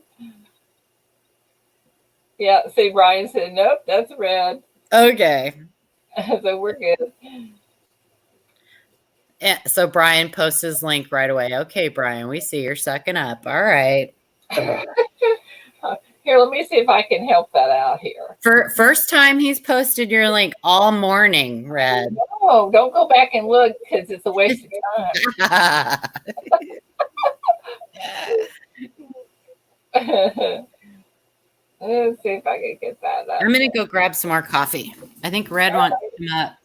Yeah, see, Brian said, nope, that's Red. Okay. So we're good. Yeah, so Brian posts his link right away. Okay, Brian, we see you're sucking up. All right. Here, let me see if I can help that out here. First time he's posted your link all morning, Red. Oh, don't go back and look because it's a waste of time. Let's see if I can get that up. I'm going to go grab some more coffee. I think Red wants to come up.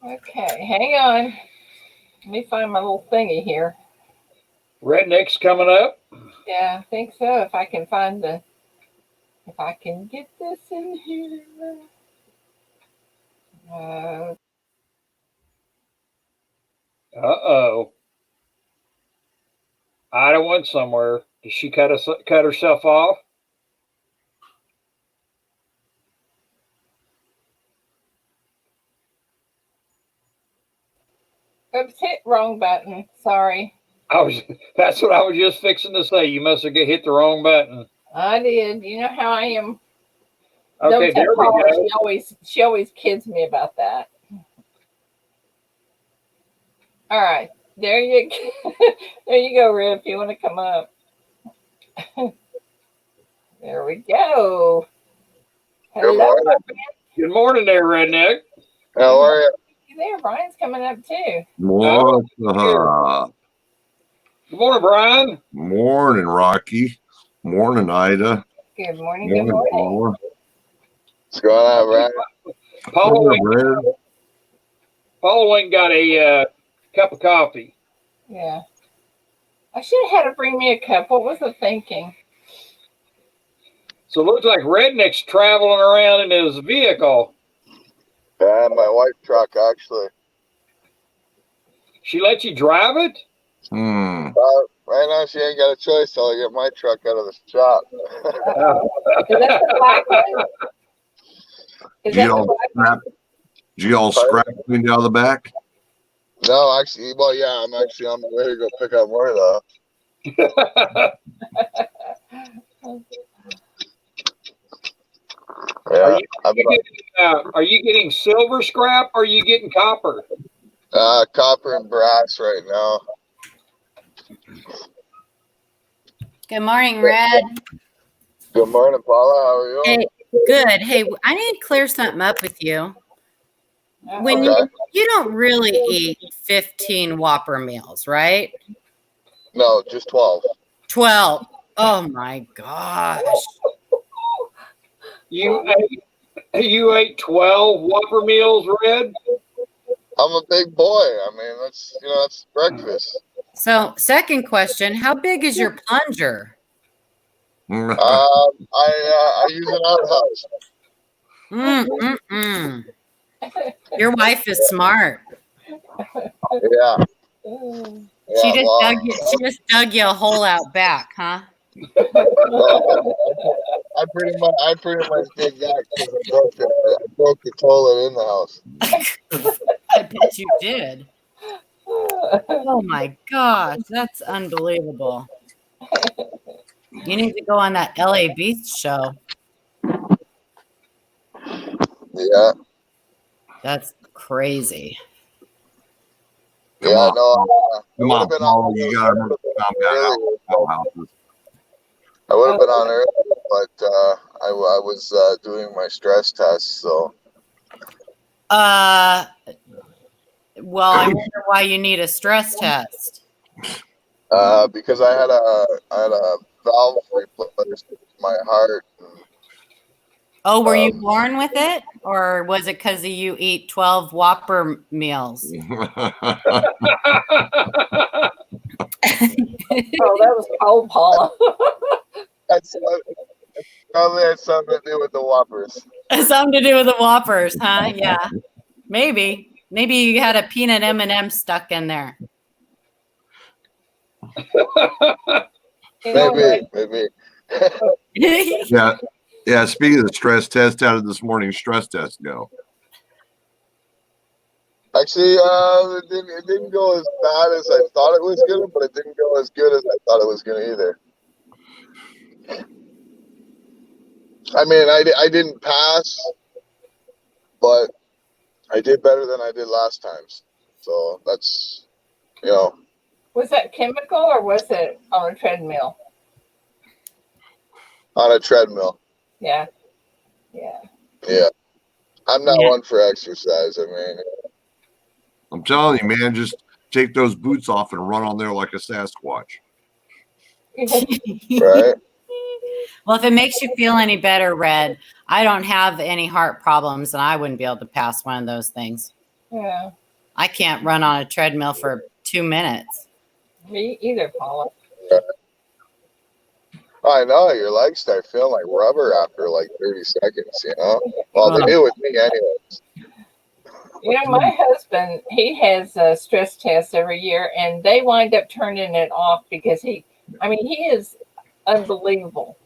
Okay, hang on. Let me find my little thingy here. Redneck's coming up. Yeah, I think so. If I can find if I can get this in here. Uh-oh. Ida went somewhere. Did she cut herself off? Oops, hit wrong button. Sorry. That's what I was just fixing to say. You must have hit the wrong button. I did. You know how I am. Okay, there we go. She always kids me about that. All right. There you go, Red, if you want to come up. There we go. Hello. Good morning there, Redneck. How are you? There, Brian's coming up too. Morning. Good morning, Brian. Morning, Rocky. Morning, Ida. Good morning. Good morning. Paula. What's going on, Brian? Paula went and got a cup of coffee. Yeah. I should have had her bring me a cup. What was I thinking? So it looks like Redneck's traveling around in his vehicle. Yeah, my white truck, actually. She let you drive it? Right now, she ain't got a choice till I get my truck out of the shop. Is that the black one? Is that the black one? Did you all scrap cleaned out of the back? No, actually, well, yeah, I'm actually on my way to go pick up more, though. Yeah, are you getting silver scrap or are you getting copper? Copper and brass right now. Good morning, Red. Good morning, Paula. How are you? Hey, good. Hey, I need to clear something up with you. When you don't really eat 15 Whopper meals, right? No, just 12. 12. Oh my gosh. You ate 12 Whopper meals, Red? I'm a big boy. I mean, that's breakfast. So, second question, how big is your plunger? I use an outhouse. Your wife is smart. Yeah. She just dug you a hole out back, huh? I pretty much did that because I broke the toilet in the house. I bet you did. Oh my gosh, that's unbelievable. You need to go on that LA Beast show. Yeah. That's crazy. Yeah, no. Come on, Paul. You got to I would have been on earlier, but I was doing my stress test, so. Well, I wonder why you need a stress test. Because I had a valve replaced in my heart. Oh, were you born with it, or was it because you eat 12 Whopper meals? Oh, that was cold, Paula. That's Probably had something to do with the Whoppers. Something to do with the Whoppers, huh? Yeah, maybe. Maybe you had a peanut M&M stuck in there. Maybe. Yeah. Speaking of the stress test, how did this morning's stress test go? Actually, it didn't go as bad as I thought it was gonna, but it didn't go as good as I thought it was gonna either. I mean, I didn't pass, but I did better than I did last time. So that's, Was that chemical or was it on a treadmill? On a treadmill. Yeah. I'm not one for exercise. I mean, I'm telling you, man, just take those boots off and run on there like a Sasquatch. right? Well, if it makes you feel any better, Red, I don't have any heart problems, and I wouldn't be able to pass one of those things. Yeah. I can't run on a treadmill for 2 minutes. Me either, Paula. I know your legs start feeling like rubber after like 30 seconds, Well, they do with me anyways. My husband, he has a stress test every year, and they wind up turning it off because he is unbelievable.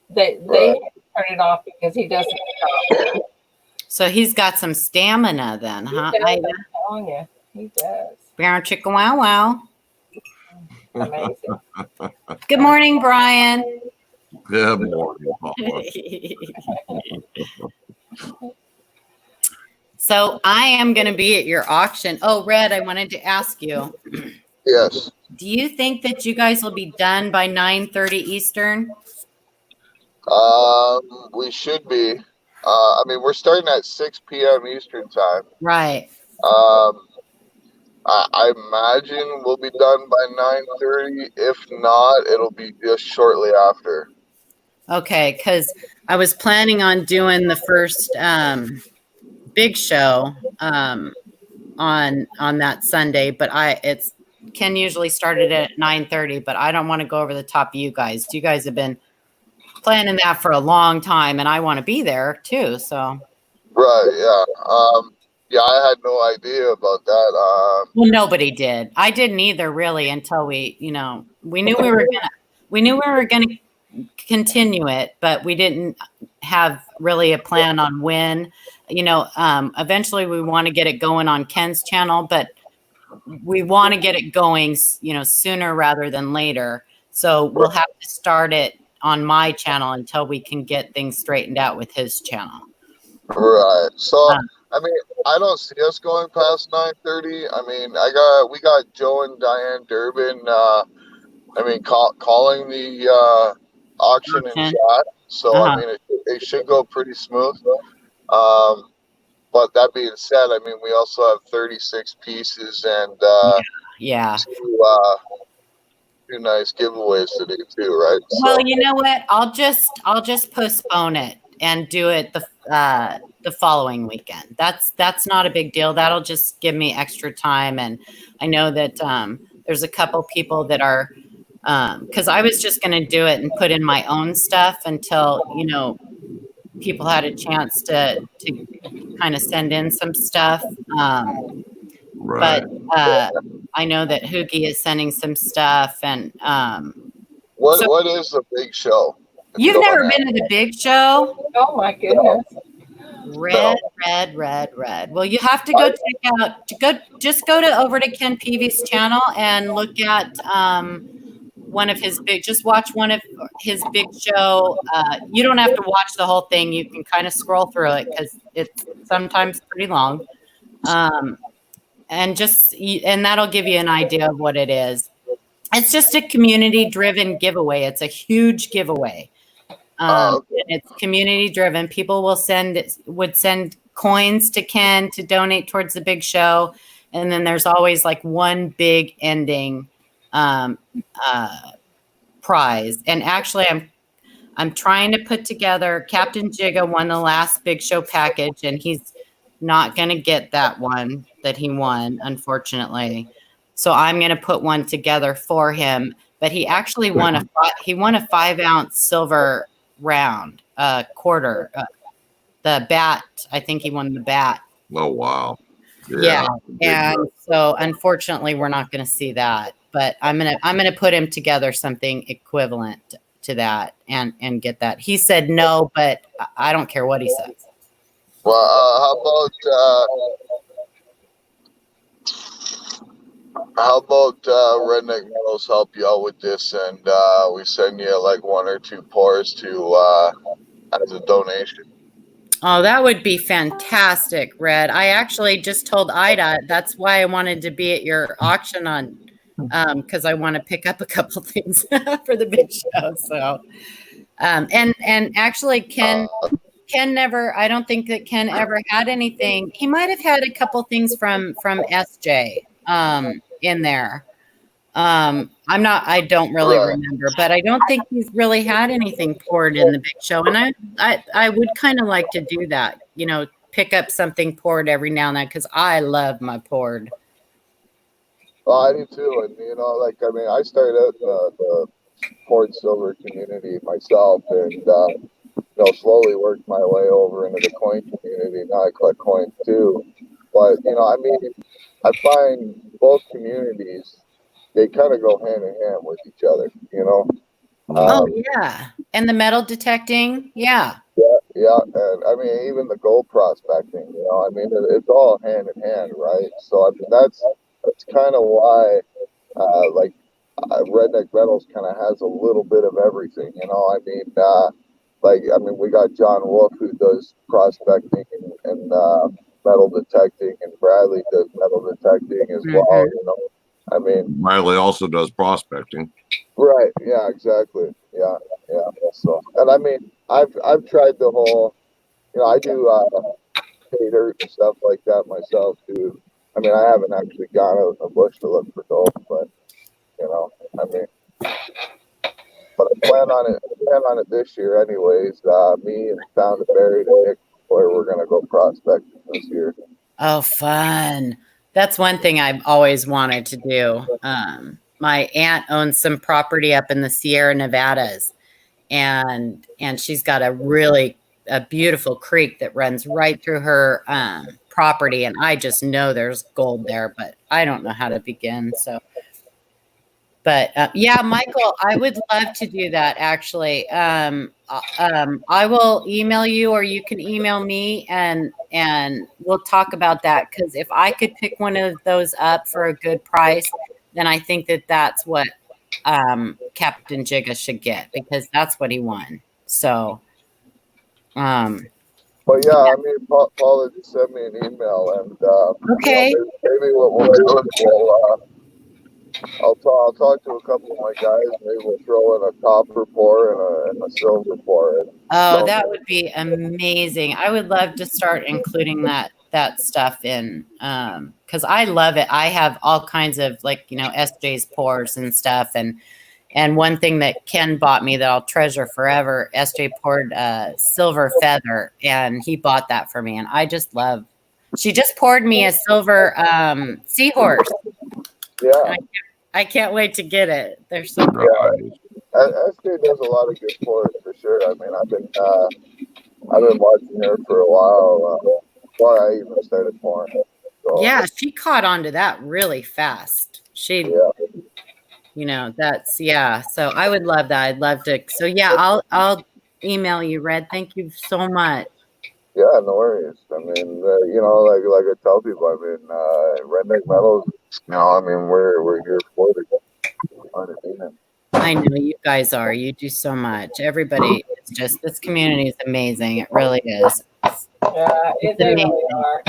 They turn it off because he doesn't stop. So he's got some stamina then, huh? I'm telling you, he does. Brown chicken wow wow. Amazing. Good morning, Brian. Good morning, Papa. So I am going to be at your auction. Oh, Red, I wanted to ask you. Yes. Do you think that you guys will be done by 9:30 Eastern? We should be. I mean, we're starting at 6 p.m. Eastern time. Right. I imagine we'll be done by 9:30. If not, it'll be just shortly after. Okay, because I was planning on doing the first big show on that Sunday, but Ken usually started at 9:30, but I don't want to go over the top of you guys. You guys have been planning that for a long time, and I want to be there too. So. Right. Yeah. Yeah, I had no idea about that. Well, nobody did. I didn't either, really, until we knew we were gonna continue it, but we didn't have really a plan on when. Eventually we want to get it going on Ken's channel, but we want to get it going, sooner rather than later. So we'll have to start it on my channel until we can get things straightened out with his channel. Right. So. I mean, I don't see us going past 9:30. I mean, we got Joe and Diane Durbin. Calling the auction in chat. So I mean, it should go pretty smooth. But that being said, I mean, we also have 36 pieces and two nice giveaways to do too, right? Well, you know what? I'll just postpone it and do it the following weekend. That's not a big deal. That'll just give me extra time. And I know that there's a couple people that are, because I was just going to do it and put in my own stuff until, people had a chance to kind of send in some stuff. Right. But I know that Hoogie is sending some stuff. And what is the big show? You've never been to the big show? Oh my goodness. Red. Well, you have to go check out. Go over to Ken Peavy's channel and look at one of his just watch one of his big show. You don't have to watch the whole thing. You can kind of scroll through it because it's sometimes pretty long. And that'll give you an idea of what it is. It's just a community-driven giveaway. It's a huge giveaway. And it's community driven. People would send coins to Ken to donate towards the big show. And then there's always like one big ending prize. And actually I'm trying to put together, Captain Jigga won the last big show package and he's not going to get that one that he won, unfortunately. So I'm going to put one together for him but he actually won a 5-ounce silver round, quarter. The bat, I think he won the bat. Oh wow. Yeah. And so unfortunately we're not going to see that, but I'm going to put him together something equivalent to that and get that. He said no, but I don't care what he says. Well, how about Redneck Metals help you out with this, and we send you like 1 or 2 pours to as a donation? Oh, that would be fantastic, Red. I actually just told Ida that's why I wanted to be at your auction on, because I want to pick up a couple things for the big show. So, and actually, Ken never. I don't think that Ken ever had anything. He might have had a couple things from SJ in there. I don't really remember, but I don't think he's really had anything poured in the big show. And I would kind of like to do that, pick up something poured every now and then, because I love my poured. Well, I do too. And, I started out the poured silver community myself, and, slowly worked my way over into the coin community. Now I collect coins too. But, I find both communities, they kind of go hand in hand with each other, Oh, yeah. And the metal detecting. Yeah. Yeah. And even the gold prospecting, it's all hand in hand, right? So, that's kind of why, Redneck Metals kind of has a little bit of everything, we got John Wolf, who does prospecting and metal detecting, and Bradley does metal detecting as well, Riley also does prospecting. Right. Yeah, exactly. Yeah. So, and I've tried the whole, I do pay dirt and stuff like that myself too. I haven't actually gone out in the bush to look for gold, but but I plan on it this year anyways. Me and Found and Buried and Nick we're gonna go prospecting this year. Oh, fun. That's one thing I've always wanted to do. My aunt owns some property up in the Sierra Nevadas, and she's got a beautiful creek that runs right through her property, and I just know there's gold there, but I don't know how to begin. So, but yeah, Michael, I would love to do that. Actually, I will email you, or you can email me, and we'll talk about that. Because if I could pick one of those up for a good price, then I think that's what Captain Jigga should get, because that's what he won. So, but yeah, Paula just sent me an email, and okay, maybe what we'll do, I'll talk to a couple of my guys. Maybe we'll throw in a copper pour and a silver pour. Oh, that would be amazing. I would love to start including that stuff in, because I love it. I have all kinds of SJ's pours and stuff, and one thing that Ken bought me that I'll treasure forever, SJ poured silver feather, and he bought that for me, and I just love. She just poured me a silver seahorse. Yeah. I can't wait to get it. They're so cool. Yeah. SJ does a lot of good pours for sure. I've been watching her for a while before I even started pouring. So, yeah, she caught on to that really fast. That's So I would love that. I'd love to. So yeah, I'll email you, Red. Thank you so much. Yeah, no worries. Like I tell people, Redneck Metals, we're here for the I know you guys are. You do so much. Everybody, this community is amazing. It really is. Yeah, they really are.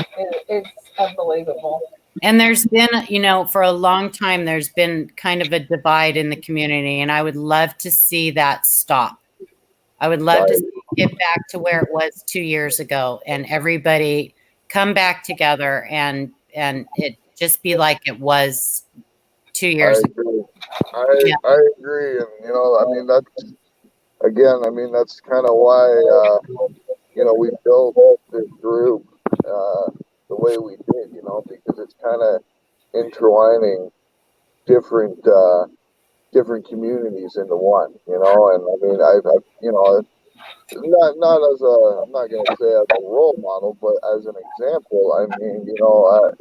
It's unbelievable. And there's been, for a long time, there's been kind of a divide in the community, and I would love to see that stop. I would love to see it get back to where it was 2 years ago, and everybody come back together, and it just be like it was 2 years ago. I agree, and that's kind of why we built this group the way we did, because it's kind of intertwining different different communities into one, you know. And I mean, I've you know, not as a, I'm not going to say as a role model, but as an example. I mean, you know,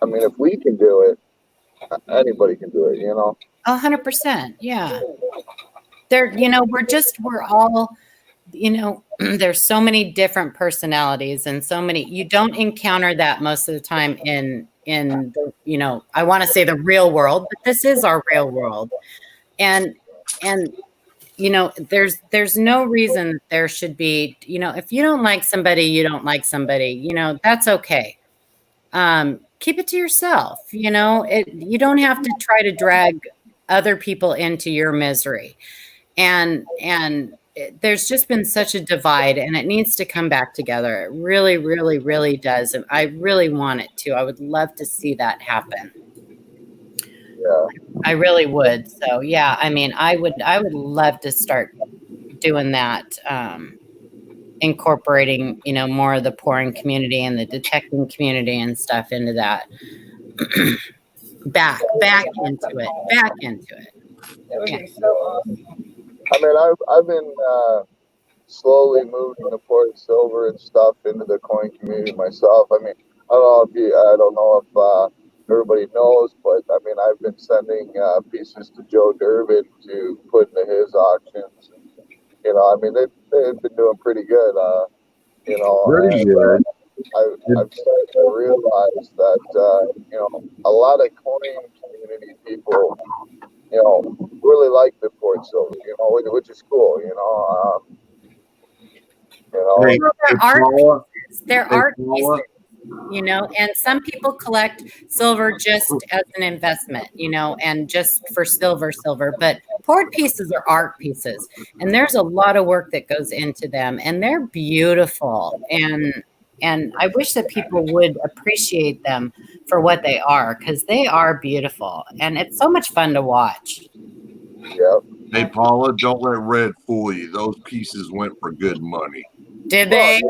I mean, if we can do it, anybody can do it, you know. 100%. Yeah. There, you know, we're all, you know, there's so many different personalities and so many, you don't encounter that most of the time in the, you know, I want to say the real world, but this is our real world. And, you know, there's no reason that there should be, you know, if you don't like somebody, you don't like somebody, you know, that's okay. Keep it to yourself. You know, you don't have to try to drag other people into your misery. And there's just been such a divide, and it needs to come back together. It really, really, really does. And I really want it to. I would love to see that happen. Yeah. I really would. So yeah, I mean, I would love to start doing that. Incorporating, you know, more of the pouring community and the detecting community and stuff into that. back into it. That would be so awesome. I mean, I've been slowly moving the poured silver and stuff into the coin community myself. I mean, I don't know if everybody knows, but I mean, I've been sending pieces to Joe Durbin to put into his auctions. You know, I mean, they've been doing pretty good. You know, Pretty good. I've started to realize that you know, a lot of coin community people, you know, really like the poured silver. You know, which is cool. You know. You know, Hey, there are pieces, you know, and some people collect silver just as an investment, you know, and just for silver, but poured pieces are art pieces, and there's a lot of work that goes into them, and they're beautiful, and I wish that people would appreciate them for what they are, because they are beautiful, and it's so much fun to watch. Yeah. Hey, Paula, don't let red fool you. Those pieces went for good money. Did they?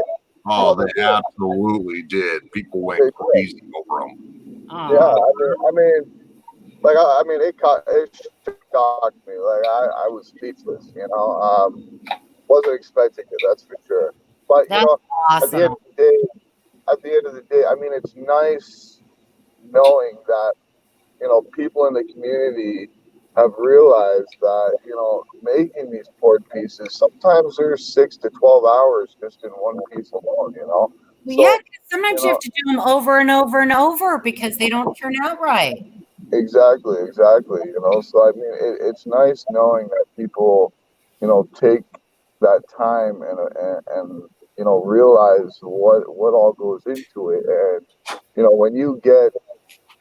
Oh, they absolutely did. People went crazy over them. Yeah, I mean, like, I mean, it shocked me. Like, I was speechless. You know, wasn't expecting it. That's for sure. But you know, awesome. at the end of the day, I mean, it's nice knowing that, you know, people in the community have realized that, you know, making these poured pieces, sometimes there's 6 to 12 hours just in one piece alone, you know. So, yeah, sometimes you have to do them over and over and over because they don't turn out right. Exactly. You know, so I mean, it's nice knowing that people, you know, take that time and you know, realize what all goes into it. And you know, when you get,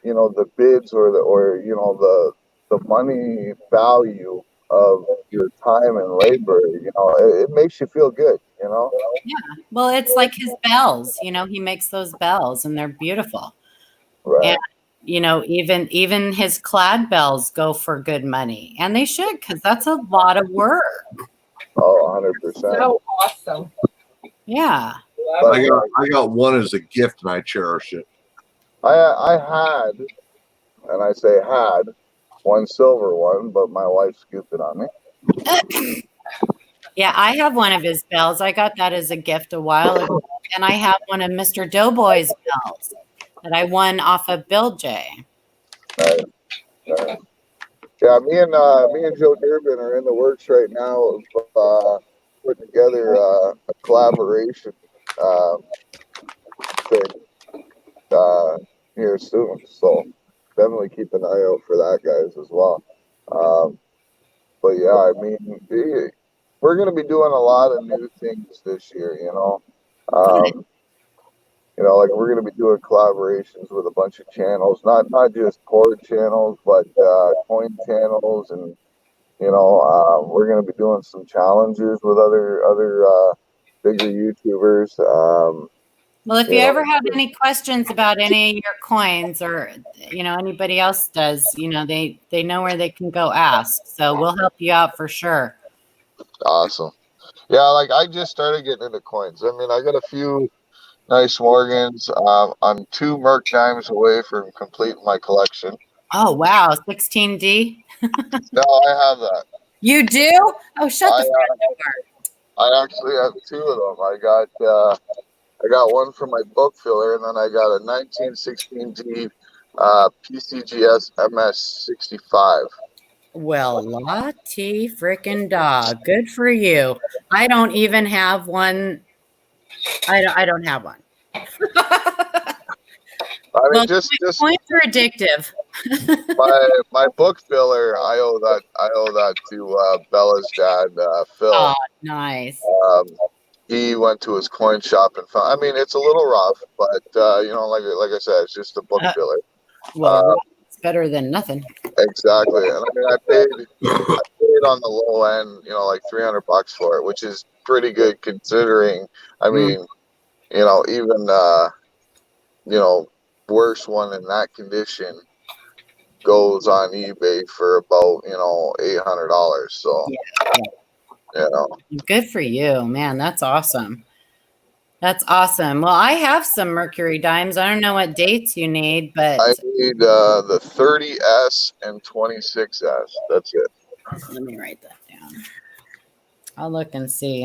you know, the bids or you know, the money value of your time and labor, you know, it makes you feel good, you know. Yeah, well, it's like his bells, you know, he makes those bells and they're beautiful. Right. And you know, even his clad bells go for good money, and they should, because that's a lot of work. Oh, 100%. So awesome. Yeah. I got one as a gift, and I cherish it. I had, and I say had, one silver one, but my wife scooped it on me. Yeah, I have one of his bells. I got that as a gift a while ago, and I have one of Mr. Doughboy's bells that I won off of Bill J. Right. Yeah, me and Joe Durbin are in the works right now of putting together a collaboration thing here soon. So definitely keep an eye out for that, guys, as well. But yeah, I mean, we're going to be doing a lot of new things this year. You know, like we're going to be doing collaborations with a bunch of channels, not just cord channels, but coin channels, and you know, we're going to be doing some challenges with other bigger YouTubers. Well, if you ever have any questions about any of your coins, or you know, anybody else does, you know, they know where they can go ask. So we'll help you out for sure. Awesome. Yeah, like I just started getting into coins. I mean, I got a few nice Morgans. I'm 2 Merc dimes away from completing my collection. Oh wow, 16D. No, I have that. You do? Oh, shut the front door. I actually have two of them. I got one for my book filler, and then I got a 1916D PCGS MS65. Well, Lottie frickin' dog. Good for you. I don't even have one. I don't have one. I mean, Well, just points are addictive. my book filler. I owe that to Bella's dad, Phil. Oh, nice. He went to his coin shop and found. I mean, it's a little rough, but like I said, it's just a book filler. Well, it's better than nothing. Exactly, and I mean, I paid on the low end, like $300 for it, which is pretty good considering. I mean, even worse one in that condition goes on eBay for about $800. So Good for you, man. That's awesome. That's awesome. Well, I have some Mercury dimes. I don't know what dates you need, but I need the 30S and 26S. That's it. let me write that down. I'll look and see.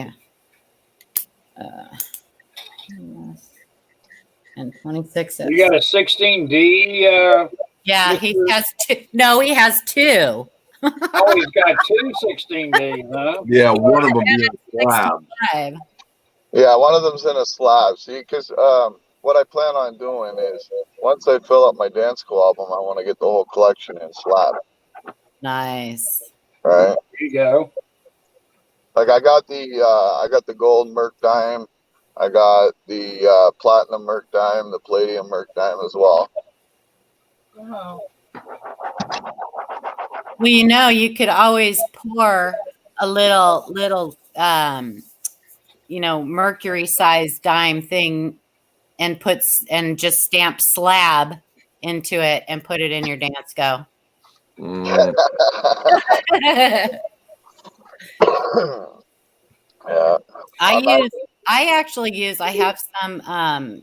And 26S. You got a 16D? Yeah, he has two. No, he has two. Oh, he's got two 16Ds, huh? Yeah, one of them being slab. 65. Yeah, one of them's in a slab. See, because what I plan on doing is once I fill up my dance school album, I want to get the whole collection in slab. Nice. Right. There you go. Like I got the gold Merc dime, I got the platinum Merc dime, the palladium Merc dime as well. Wow. Well, you could always pour a little mercury sized dime thing and just stamp slab into it and put it in your dance go. Yeah. I have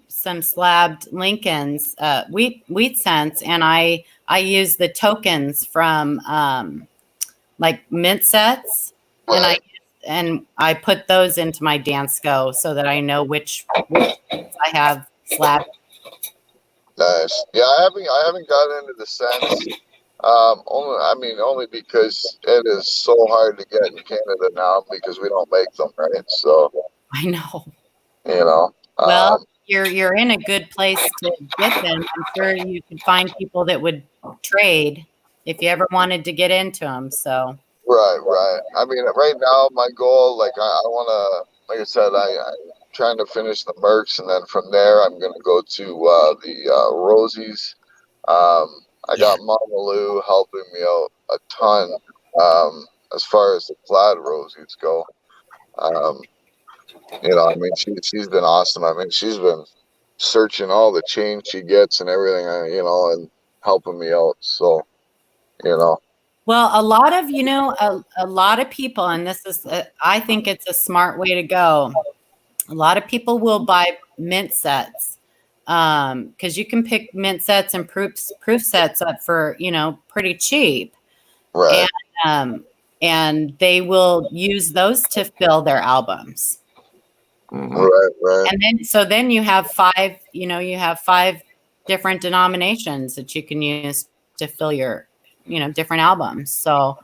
some slabbed Lincolns, wheat cents, and I use the tokens from like mint sets, and I put those into my dance go so that I know which I have slabbed. Nice. Yeah, I haven't gotten into the cents. Only because it is so hard to get in Canada now because we don't make them, right? So I know. Well, you're in a good place to get them. I'm sure you could find people that would trade if you ever wanted to get into them. So right. I mean, right now my goal, like I want to, like I said, I'm trying to finish the Mercs, and then from there I'm going to go to the Rosies. I got Mama Lou helping me out a ton as far as the plaid Rosies go. She's been awesome. I mean, she's been searching all the chains she gets and everything, and helping me out. So, well, a lot of people, and this is, I think it's a smart way to go. A lot of people will buy mint sets because you can pick mint sets and proof sets up for pretty cheap, right? And they will use those to fill their albums. Right. And then you have five different denominations that you can use to fill your different albums. So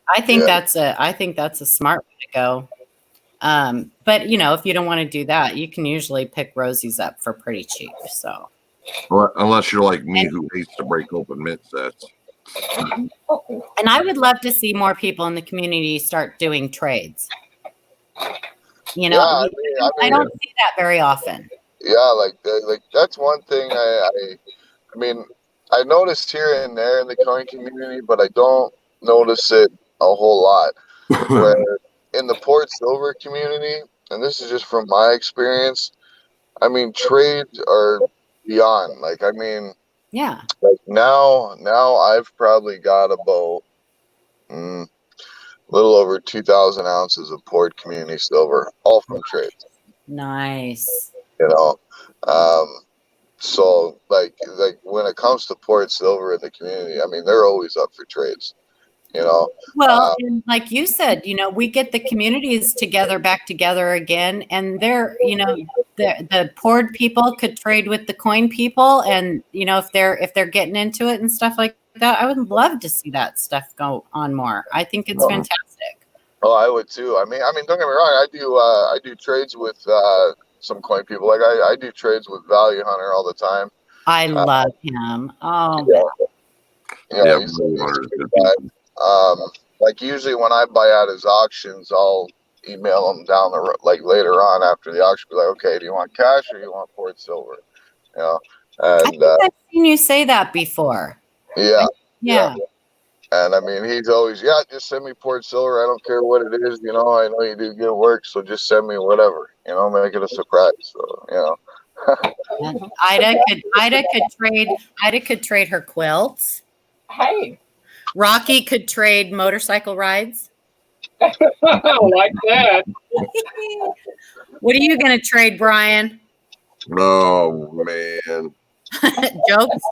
I think that's a smart way to go. But if you don't want to do that, you can usually pick Rosies up for pretty cheap. So unless you're like me, who hates to break open mint sets. And I would love to see more people in the community start doing trades. I don't see that very often. Yeah, like that's one thing I noticed here and there in the coin community, but I don't notice it a whole lot. Where in the Port Silver community, and this is just from my experience, I mean, trades are beyond. Yeah. Like now I've probably got about a little over 2,000 ounces of Port community silver, all from trades. Nice. So like when it comes to Port Silver in the community, I mean, they're always up for trades, you know. Well, and like you said, we get the communities back together again, and the poured people could trade with the coin people, and if they're getting into it and stuff like that, I would love to see that stuff go on more. I think it's fantastic. Oh, I would too. I mean, don't get me wrong. I do trades with some coin people. Like I do trades with Value Hunter all the time. I love him. Oh, yeah, he's a good guy. Like usually when I buy at his auctions, I'll email him down the road, like later on after the auction, be like, okay, do you want cash or you want Port Silver? You know, and I think I've seen you say that before. Yeah. And I mean, he's always, just send me Port Silver. I don't care what it is. I know you do good work, so just send me whatever. Make it a surprise. So Ida could trade her quilts. Hey, Rocky could trade motorcycle rides. I like that. What are you going to trade, Brian? Oh man, jokes.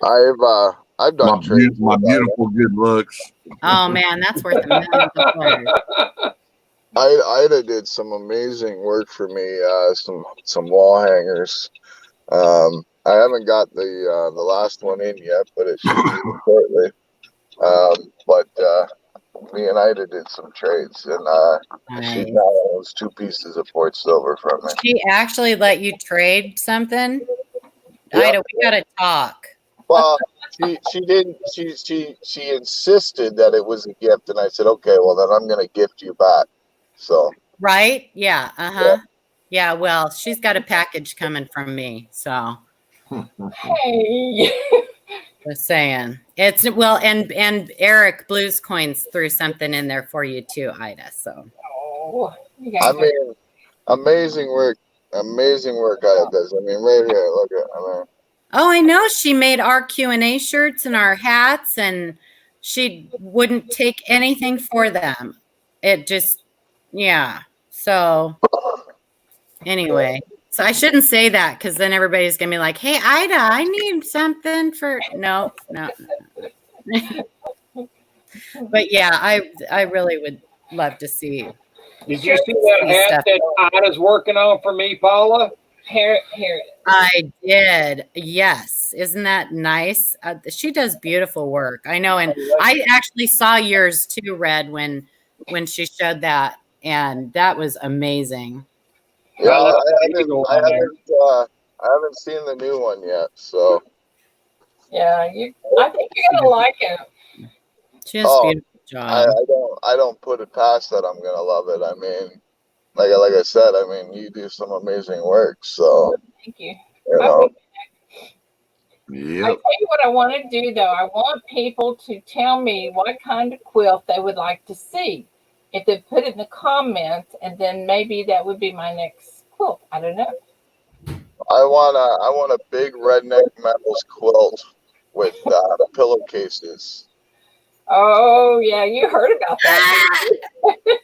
I've done trades. My beautiful good looks. Oh man, that's worth a million dollars. Ida did some amazing work for me. Some wall hangers. I haven't got the last one in yet, but it should be shortly. But me and Ida did some trades, and she now owns 2 pieces of Port Silver from me. She actually let you trade something? Yep. Ida, we gotta talk. Well, she didn't. She insisted that it was a gift, and I said, okay, well then I'm gonna gift you back. So. Right? Yeah. Yeah. Well, she's got a package coming from me, so. Hey. Just saying. It's and Eric Blues Coins threw something in there for you too, Ida. So. Oh, I mean, amazing work Ida does. I mean, right here, look at. Oh, I know. She made our Q&A shirts and our hats, and she wouldn't take anything for them. It just, yeah. So anyway, so I shouldn't say that because then everybody's going to be like, hey, Ida, I need something for, no. But yeah, I really would love to see. Did you see that hat that Ida's working on for me, Paula? Here. I did. Yes. Isn't that nice? She does beautiful work. I know. And I actually saw yours too, Red, when she showed that. And that was amazing. Yeah, I haven't seen the new one yet. So. Yeah, I think you're going to like it. She does a beautiful job. I don't put it past that I'm going to love it. I mean, like I said, I mean, you do some amazing work. So thank you. Yeah. I tell you what I want to do though. I want people to tell me what kind of quilt they would like to see. If they put it in the comments, and then maybe that would be my next quilt. I don't know. I want a big redneck metals quilt with pillowcases. Oh, yeah, you heard about that.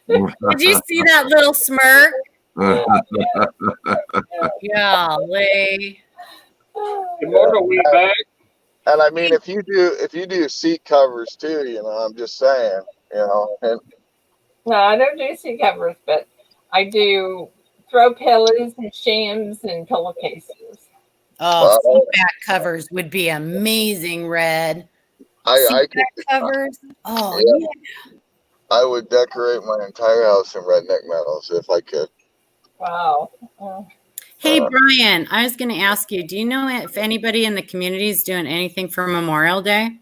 Did you see that little smirk? Golly. Good morning, we back. And I mean, if you do seat covers too, I'm just saying, And no, I don't do seat covers, but I do throw pillows and shams and pillowcases. Oh, seat back covers would be amazing, Red. I could covers. Oh yeah. I would decorate my entire house in redneck metals if I could. Wow. Hey Brian, I was going to ask you, do you know if anybody in the community is doing anything for Memorial Day?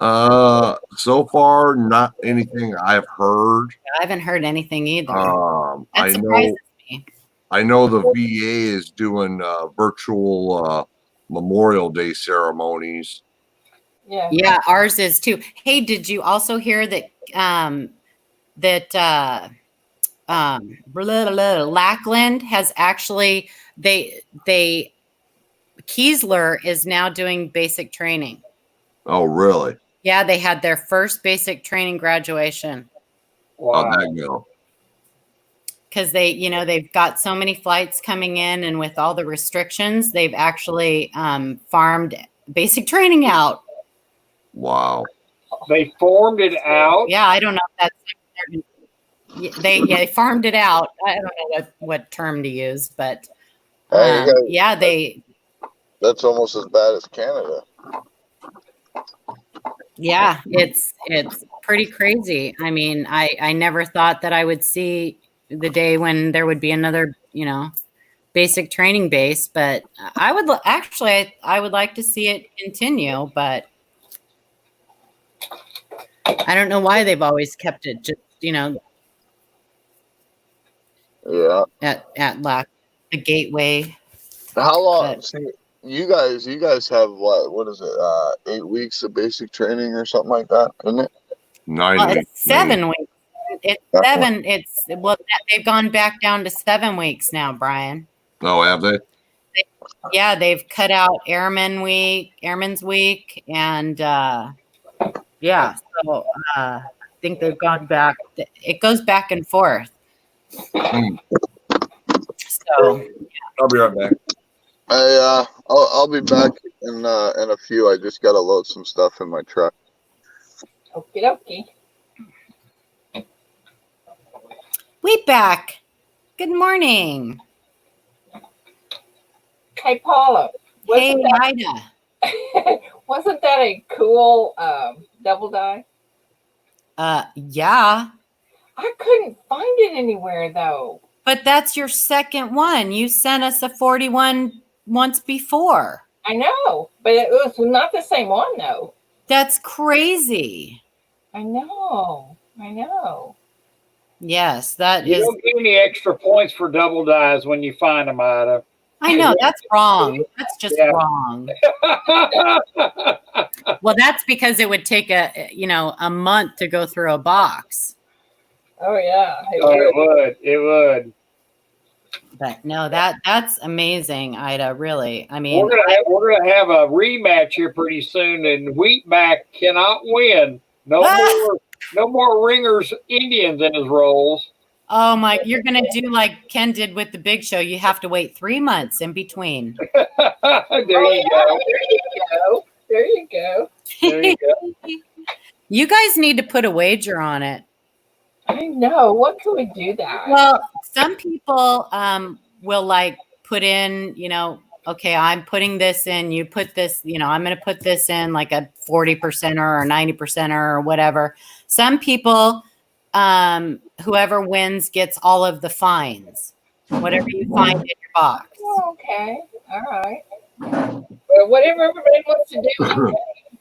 So far, not anything I've heard. I haven't heard anything either. I know the VA is doing virtual Memorial Day ceremonies. Yeah, ours is too. Hey, did you also hear that Lackland has actually Kiesler is now doing basic training. Oh, really? Yeah, they had their first basic training graduation. Wow. How'd that go? because they've got so many flights coming in, and with all the restrictions, they've actually farmed basic training out. Wow. They formed it out. Yeah, I don't know if that's they farmed it out. I don't know what term to use, but that's almost as bad as Canada. Yeah, it's pretty crazy. I mean, I never thought that I would see the day when there would be another, basic training base, but I would I would like to see it continue, but I don't know why they've always kept it just, at the gateway. How long? You guys have what is it? 8 weeks of basic training or something like that, isn't it? 9 weeks. It's 7 weeks. It's 7. They've gone back down to 7 weeks now, Brian. Oh, have they? Yeah, they've cut out Airman's Week, and so I think they've gone back. It goes back and forth. So I'll be right back. I'll be back in a few. I just gotta load some stuff in my truck. Okie dokie. We back. Good morning. Hey, Paula. Hey, Ida. Wasn't that a cool double die? Yeah. I couldn't find it anywhere though. But that's your second one. You sent us a 41 once before. I know, but it was not the same one though. That's crazy. I know. Yes, that You is. don't get any extra points for double dies when you find them, Ida. I know, that's wrong. That's just wrong. Well, that's because it would take a month to go through a box. Oh yeah. It would. But no, that's amazing, Ida. Really, I mean, we're gonna have a rematch here pretty soon, and Wheatback cannot win. No more Ringers Indians in his rolls. Oh my! You're gonna do like Ken did with the Big Show. You have to wait 3 months in between. There you go. You guys need to put a wager on it. I know. What can we do that? Well, some people will like put in, okay, I'm putting this in, you put this, I'm going to put this in like a 40% or 90% or whatever. Some people, whoever wins gets all of the fines, whatever you find in your box. Oh, okay. All right. Well, whatever everybody wants to do.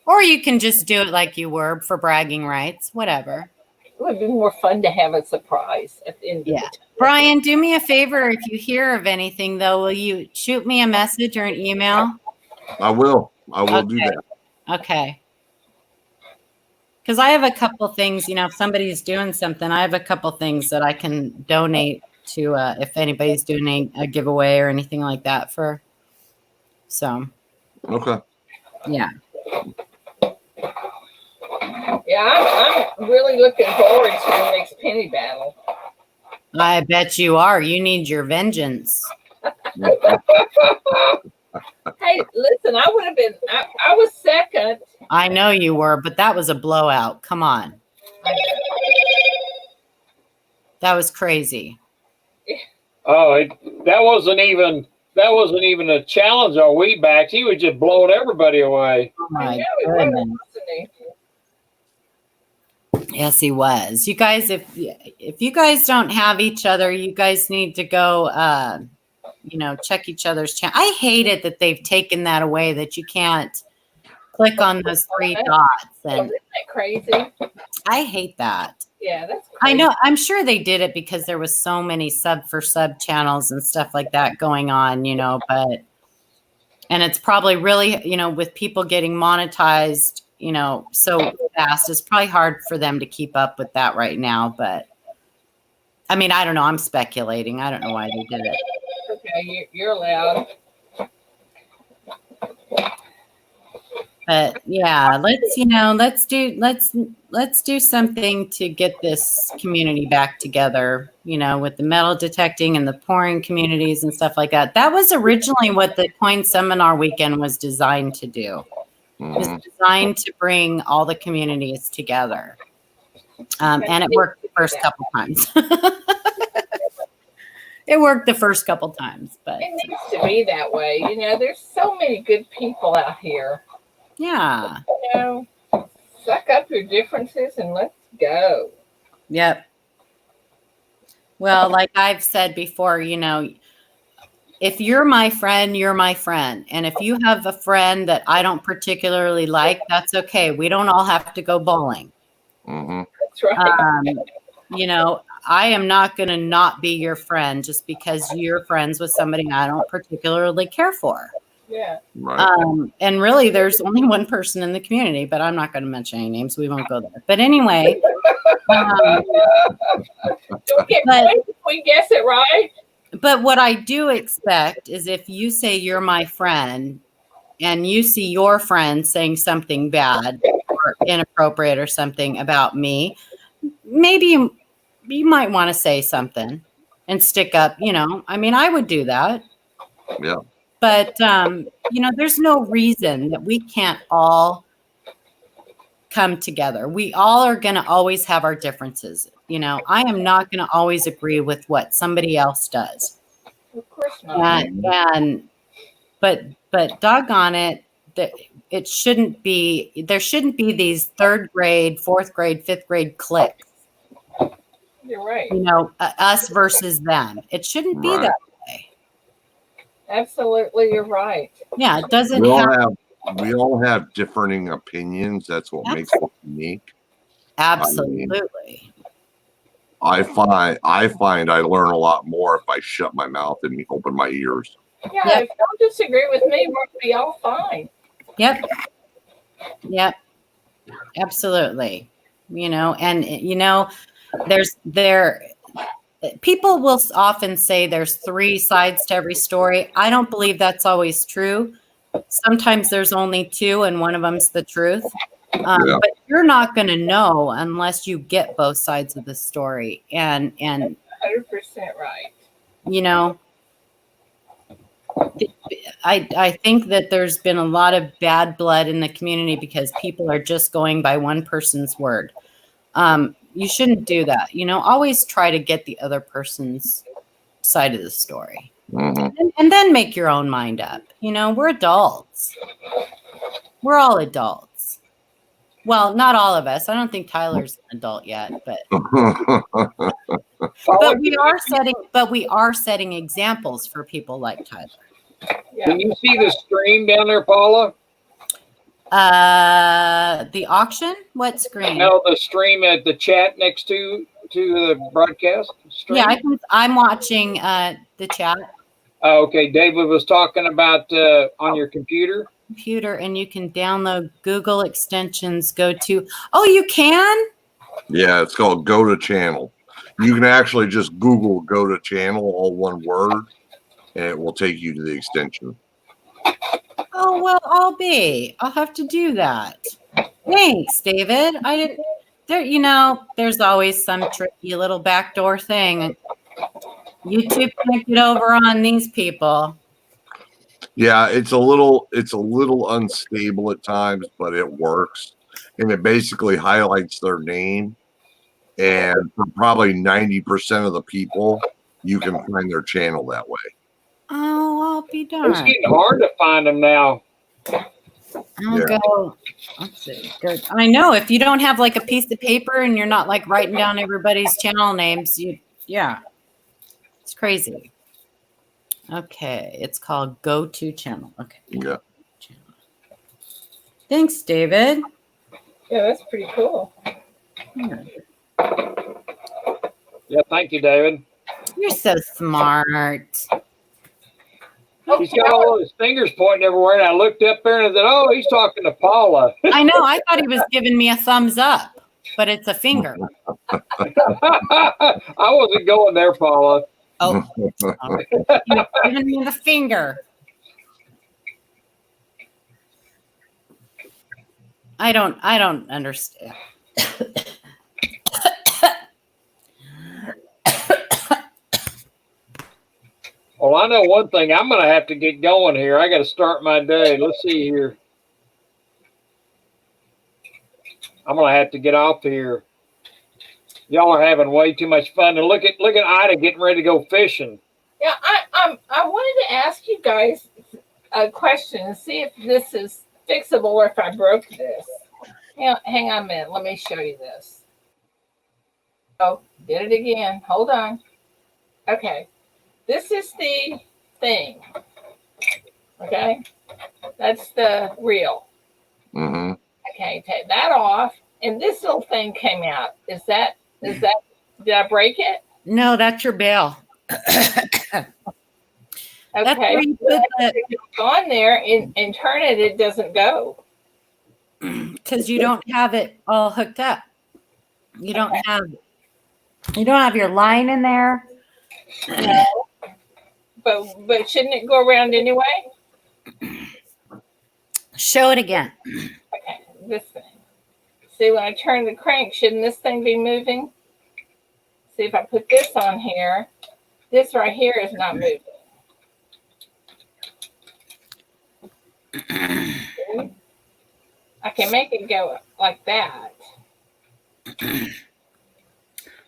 Or you can just do it like you were for bragging rights, whatever. It would be more fun to have a surprise at the end of the time. Brian, do me a favor. If you hear of anything, though, will you shoot me a message or an email? I will. Do that. Okay. Because I have a couple things, if somebody's doing something, I have a couple things that I can donate to if anybody's doing a giveaway or anything like that for. So. Okay. Yeah. Yeah, I'm really looking forward to the next penny battle. I bet you are. You need your vengeance. Hey, listen, I would have been, I was second. I know you were, but that was a blowout. Come on. That was crazy. Oh, that wasn't even a challenge on Wheatbacks. He was just blowing everybody away. Oh my goodness. Yes, he was. You guys, if you guys don't have each other, you guys need to go, check each other's channel. I hate it that they've taken that away, that you can't click on those 3 dots. And isn't that crazy? I hate that. Yeah, that's crazy. I know. I'm sure they did it because there was so many sub channels and stuff like that going on, and it's probably really, with people getting monetized, so fast, it's probably hard for them to keep up with that right now. But I mean, I don't know. I'm speculating. I don't know why they did it. Okay, you're allowed. But yeah, let's do something to get this community back together, with the metal detecting and the pouring communities and stuff like that. That was originally what the coin seminar weekend was designed to do. It was designed to bring all the communities together. And it worked the first couple times. It worked the first couple times, but it needs to be that way. There's so many good people out here. Yeah. Suck up your differences and let's go. Yep. Well, like I've said before, if you're my friend, you're my friend. And if you have a friend that I don't particularly like, that's okay. We don't all have to go bowling. That's right. I am not going to not be your friend just because you're friends with somebody I don't particularly care for. Yeah. Right. And really, there's only one person in the community, but I'm not going to mention any names. We won't go there. But anyway. Do we get points if we guess it right? But what I do expect is if you say you're my friend and you see your friend saying something bad or inappropriate or something about me, maybe you might want to say something and stick up, I would do that. Yeah. But, there's no reason that we can't all come together. We all are going to always have our differences. I am not going to always agree with what somebody else does. Of course not. But doggone it, that there shouldn't be these third grade, fourth grade, fifth grade cliques. You're right. Us versus them. It shouldn't be that way. Absolutely, you're right. Yeah, it doesn't we all have differing opinions. That's what makes it unique. Absolutely. I find I learn a lot more if I shut my mouth and open my ears. Yeah, if you don't disagree with me, we'll be all fine. Yep. Absolutely. People will often say there's three sides to every story. I don't believe that's always true. Sometimes there's only two and one of them's the truth. But you're not going to know unless you get both sides of the story. And 100% right. I think that there's been a lot of bad blood in the community because people are just going by one person's word. You shouldn't do that. Always try to get the other person's side of the story. And then make your own mind up. We're adults. We're all adults. Well, not all of us. I don't think Tyler's an adult yet, but we are setting examples for people like Tyler. Yeah. Can you see the stream down there, Paula? The auction? What screen? No, the stream at the chat next to the broadcast stream. Yeah, I'm watching the chat. Oh, okay, David was talking about on your computer, and you can download Google extensions. Oh, you can? Yeah, it's called Go to Channel. You can actually just Google Go to Channel, all one word, and it will take you to the extension. Oh, well, I'll have to do that. Thanks, David. I didn't there's always some tricky little backdoor thing. YouTube can't get over on these people. Yeah, it's a little unstable at times, but it works. And it basically highlights their name. And for probably 90% of the people, you can find their channel that way. Oh, I'll be darned. It's getting hard to find them now. I'll go. Let's see. Good. I know if you don't have like a piece of paper and you're not like writing down everybody's channel names, it's crazy. Okay, it's called Go to Channel. Okay. Yeah. Thanks, David. Yeah, that's pretty cool. Yeah, thank you, David. You're so smart. He's got all his fingers pointing everywhere, and I looked up there and I said, "Oh, he's talking to Paula." I know. I thought he was giving me a thumbs up, but it's a finger. I wasn't going there, Paula. Oh, giving me the finger. I don't understand. Well, I know one thing. I'm going to have to get going here. I got to start my day. Let's see here. I'm going to have to get off here. Y'all are having way too much fun. And look at Ida getting ready to go fishing. Yeah, I wanted to ask you guys a question and see if this is fixable or if I broke this. Hang on a minute. Let me show you this. Oh, did it again. Hold on. Okay. This is the thing. Okay. That's the reel. Mm-hmm. Okay. Take that off. And this little thing came out. Is that, did I break it? No, that's your bail. Okay. That's where you put that. On there and turn it, it doesn't go. Because you don't have it all hooked up. You don't have your line in there. No. But shouldn't it go around anyway? Show it again. Okay, this thing. See, when I turn the crank, shouldn't this thing be moving? See, if I put this on here, this right here is not moving. See? I can make it go like that.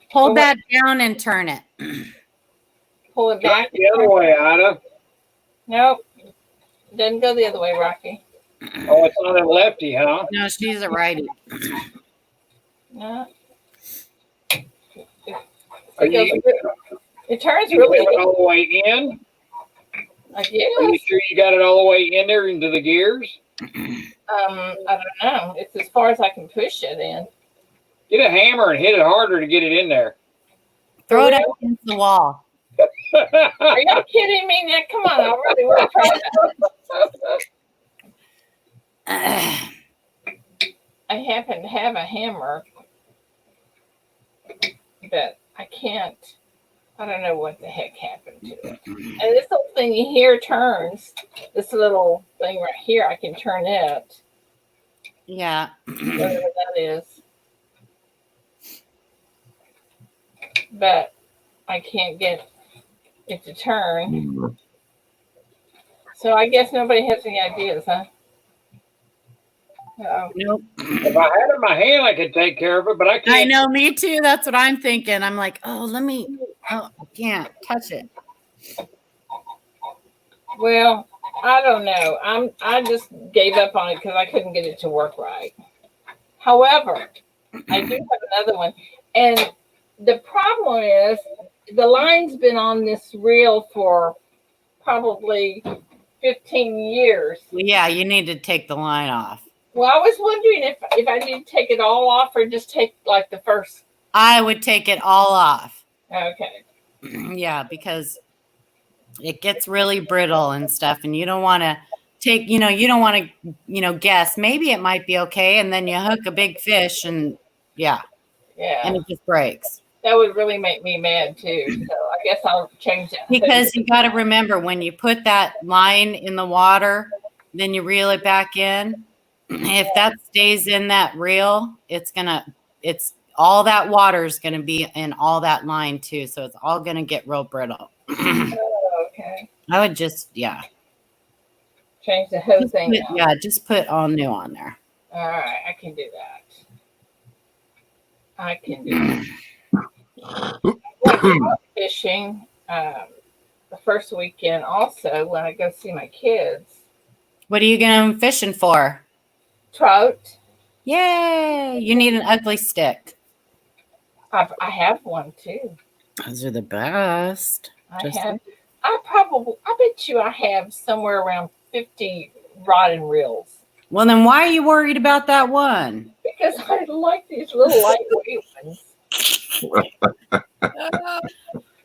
Hold that down and turn it. Pull it back. The other way, Ida. Nope. Doesn't go the other way, Rocky. Oh, it's on a lefty, huh? No, she's a righty. No. Are you It turns got really it all the way in? I Are you guess. sure you got it all the way in there into the gears? I don't know. It's as far as I can push it in. Get a hammer and hit it harder to get it in there. Throw it up against the wall. Are y'all kidding me? Now, come on. I really want to try that. I happen to have a hammer, but I can't. I don't know what the heck happened to it. And this little thing here turns. This little thing right here, I can turn it. Yeah. Whatever that is. But I can't get it to turn. So I guess nobody has any ideas, huh? Nope. If I had it in my hand, I could take care of it, but I can't. I know, me too. That's what I'm thinking. I'm like, I can't touch it. Well, I don't know. I just gave up on it because I couldn't get it to work right. However, I do have another one. And the problem is the line's been on this reel for probably 15 years. Yeah, you need to take the line off. Well, I was wondering if I need to take it all off or just take like the first. I would take it all off. Okay. Yeah, because it gets really brittle and stuff, and you don't want to take, you don't want to, guess. Maybe it might be okay, and then you hook a big fish, and yeah, and it just breaks. That would really make me mad too. So I guess I'll change that. Because you got to remember, when you put that line in the water, then you reel it back in. If that stays in that reel, it's all that water is going to be in all that line too. So it's all going to get real brittle. Okay. I would just, change the whole thing. Just put all new on there. All right. I can do that. I can do that. Fishing the first weekend also when I go see my kids. What are you going fishing for? Trout. Yay! You need an ugly stick. I have one too. Those are the best. I bet you I have somewhere around 50 rod and reels. Well, then why are you worried about that one? Because I like these little lightweight ones.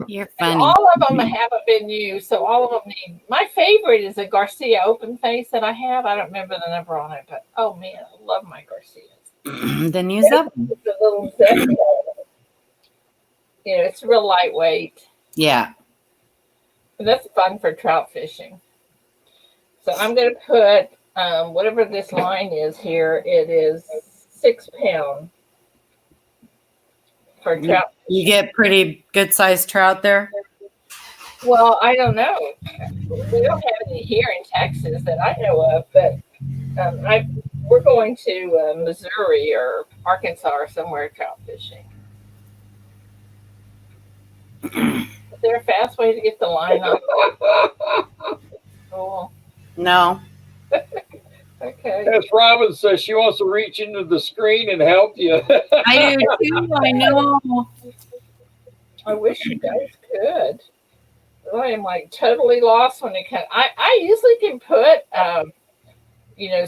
You're funny. And all of them haven't been used, so all of them need. My favorite is a Garcia open face that I have. I don't remember the number on it, but oh man, I love my Garcias. Then use that one. The little zest. It's real lightweight. Yeah. And that's fun for trout fishing. So I'm going to put whatever this line is here, it is 6 pounds for trout. You get pretty good sized trout there? Well, I don't know. We don't have any here in Texas that I know of, but we're going to Missouri or Arkansas or somewhere trout fishing. Is there a fast way to get the line off? Oh, No. okay. As Robin says, she wants to reach into the screen and help you. I do too. I know. I wish you guys could. I am like totally lost when it comes. I usually can put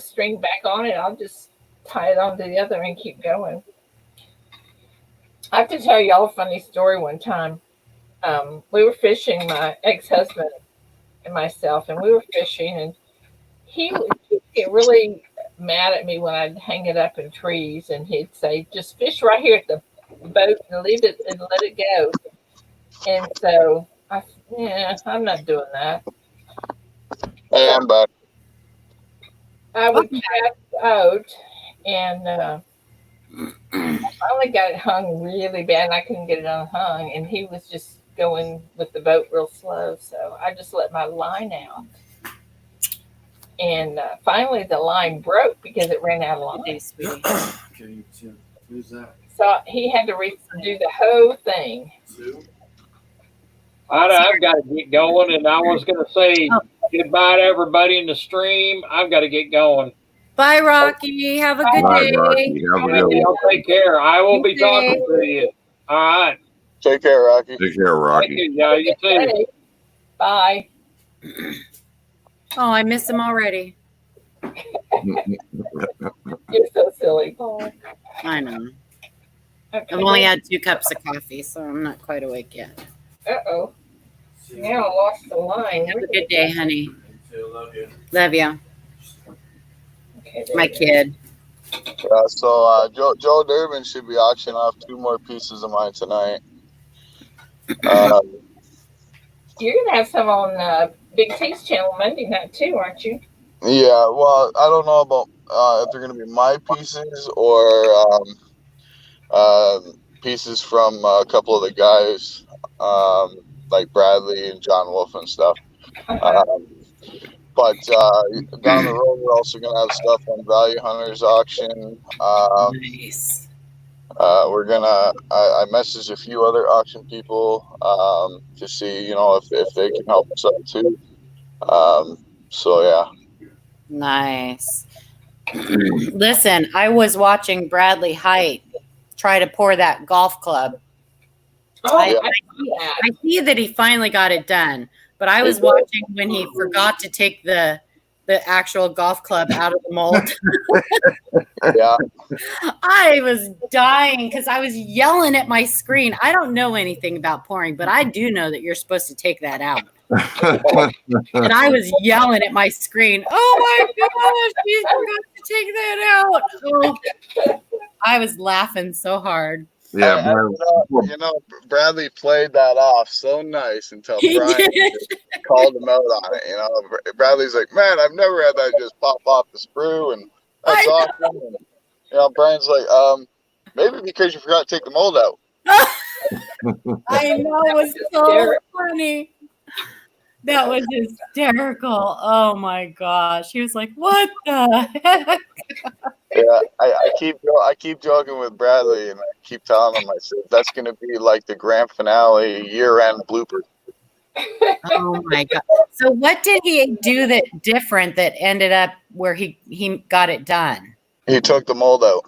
string back on it. I'll just tie it onto the other and keep going. I have to tell y'all a funny story one time. We were fishing, my ex-husband and myself, and we were fishing, and he would get really mad at me when I'd hang it up in trees, and he'd say, just fish right here at the boat and leave it and let it go. And so I'm not doing that. Hey, I'm back. I would cast out, and I finally got it hung really bad, and I couldn't get it unhung, and he was just going with the boat real slow, so I just let my line out. And finally the line broke because it ran out of line. Okay, who's that? So he had to redo the whole thing. I've got to get going, and I was going to say goodbye to everybody in the stream. I've got to get going. Bye, Rocky. Have a good Bye, day. Rocky. Have a good one. Y'all take care. I will be talking to you. All right. Take care, Rocky. Take care, Thank Rocky. you. Yeah, you too. Okay. Bye. Oh, I miss him already. You're so silly, Paul. I know. Okay. I've only had 2 cups of coffee, so I'm not quite awake yet. Uh-oh. Now I lost the line. Have a good day, honey. Love you. Love you. Okay, My kid. Yeah, so Joe Durbin should be auctioning off 2 more pieces of mine tonight. You're going to have some on Big T's channel Monday night too, aren't you? Yeah, well, I don't know about if they're going to be my pieces or pieces from a couple of the guys, like Bradley and John Wolf and stuff. But down the road, we're also going to have stuff on Value Hunters auction. Nice. We're gonna. I messaged a few other auction people to see, if they can help us out too. So yeah. Nice. Listen, I was watching Bradley Height try to pour that golf club. Oh, I I see that he finally got it done, but I was watching when he forgot to take the actual golf club out of the mold. Yeah. I was dying because I was yelling at my screen. I don't know anything about pouring, but I do know that you're supposed to take that out. And I was yelling at my screen. Oh my gosh, he forgot to take that out. Oh, I was laughing so hard. Yeah, Bradley played that off so nice until He Brian did. called him out on it. Bradley's like, man, I've never had that just pop off the sprue, and that's awesome. And, Brian's like, maybe because you forgot to take the mold out. I know, it was so funny. That was hysterical. Oh my gosh. He was like, what the heck? Yeah, I keep joking with Bradley, and I keep telling him, I said, that's going to be like the grand finale year-end blooper. Oh my God. So what did he do that different that ended up where he got it done? He took the mold out.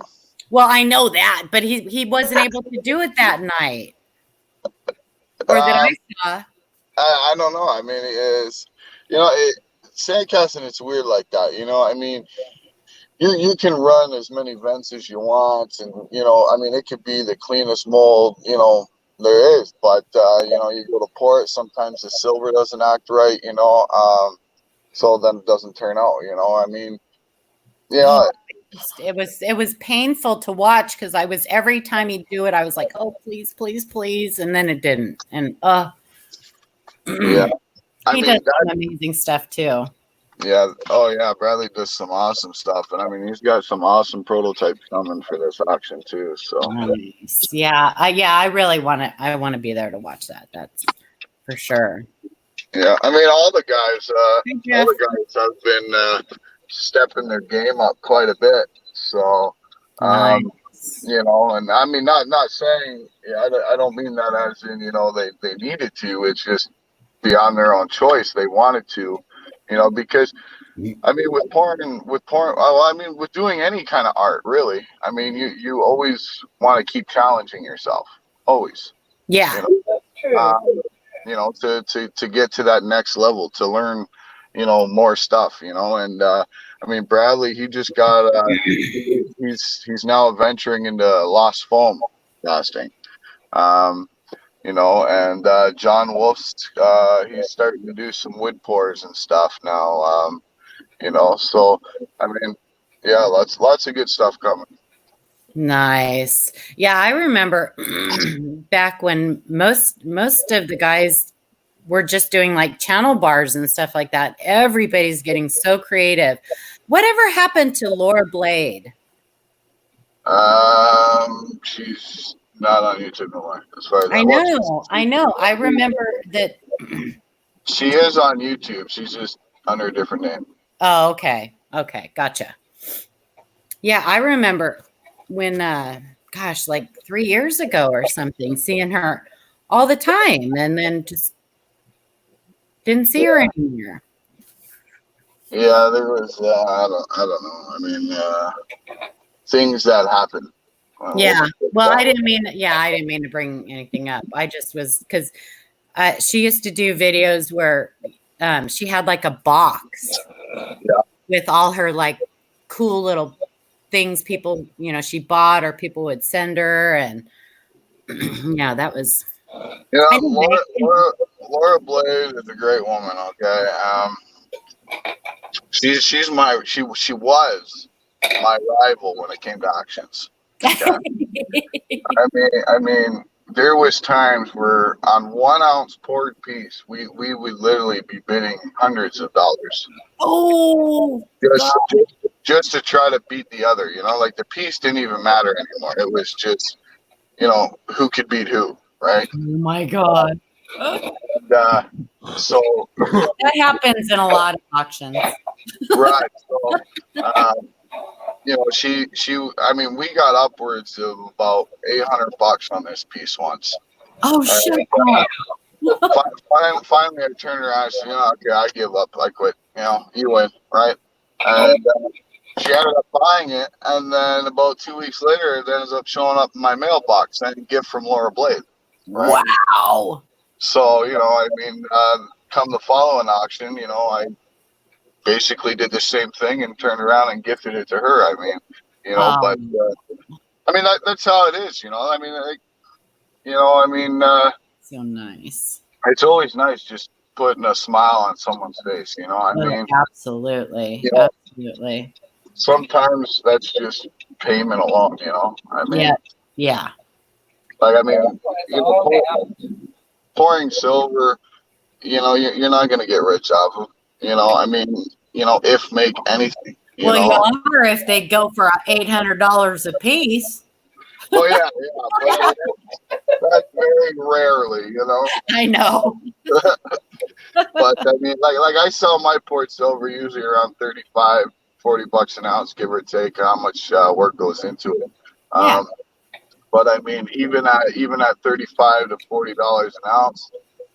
Well, I know that, but he wasn't able to do it that night. Or that I saw. I don't know. I mean, it's, sandcasting, it's weird like that. I mean, you can run as many vents as you want, and I mean, it could be the cleanest mold there is, but you go to pour it, sometimes the silver doesn't act right, so then it doesn't turn out. I mean, it was painful to watch because every time he'd do it, I was like, oh, please, please, please, and then it didn't, and yeah, he does some amazing stuff too. Yeah. Oh, yeah. Bradley does some awesome stuff, and I mean, he's got some awesome prototypes coming for this auction too. So nice. Yeah, I really want to. I want to be there to watch that. That's for sure. yeah, I mean, all the guys Jeff. have been stepping their game up quite a bit. So, Nice. you know, and I mean, not saying, yeah, I don't mean that as in, you know, they needed to. It's just beyond their own choice. They wanted to, you know, because I mean, with porn, well, I mean, with doing any kind of art, really. I mean, you always want to keep challenging yourself, always. Yeah. You know, That's true. you know, to get to that next level, to learn, you know, more stuff, you know. And I mean, Bradley, he just got he's now venturing into lost foam casting. You know, and John Wolf's he's starting to do some wood pours and stuff now. You know, so I mean, yeah, lots of good stuff coming. Nice. Yeah, I remember back when most of the guys were just doing like channel bars and stuff like that. Everybody's getting so creative. Whatever happened to Laura Blade? She's not on YouTube no more, as far as I know. I remember that. She is on YouTube. She's just under a different name. Oh, okay. Okay, gotcha. Yeah, I remember when, gosh, like 3 years ago or something, seeing her all the time, and then just didn't see her anymore. Yeah, there was. I don't know. I mean, things that happen. Yeah. Well, I didn't mean. Yeah, I didn't mean to bring anything up. I just was because she used to do videos where she had like a box with all her like cool little things people, you know, she bought or people would send her, and yeah, that was. Yeah, Laura Blade is a great woman. Okay, she was my rival when it came to auctions. Okay? I mean, there was times where on 1 ounce poured piece, we would literally be bidding hundreds of dollars. Oh, just to try to beat the other. You know, like the piece didn't even matter anymore. It was just, you know, who could beat who, right? Oh my God. And, so that happens in a lot of auctions. Right. So, you know, she, I mean, we got upwards of about $800 on this piece once. Oh, shit. Finally, I turned around and said, you know, okay, I give up. I quit. You know, you win, right? And she ended up buying it. And then about 2 weeks later, it ends up showing up in my mailbox and a gift from Laura Blade. Right? Wow. So, you know, I mean, come the following auction, you know, I basically did the same thing and turned around and gifted it to her. I mean, you know, but I mean, that's how it is, you know. I mean, so nice. It's always nice just putting a smile on someone's face, you know. I mean, absolutely, you know, absolutely. Sometimes that's just payment alone, you know. I mean, yeah. Like, I mean, you know, pouring silver, you know, you're not going to get rich off of. You know, I mean, you know, if make anything. You know? You wonder if they go for $800 a piece. Well, yeah, but that's very rarely, you know. I know. But I mean, like I sell my poured silver usually around $35-$40 an ounce, give or take, how much work goes into it. But I mean, even at $35 to $40 an ounce,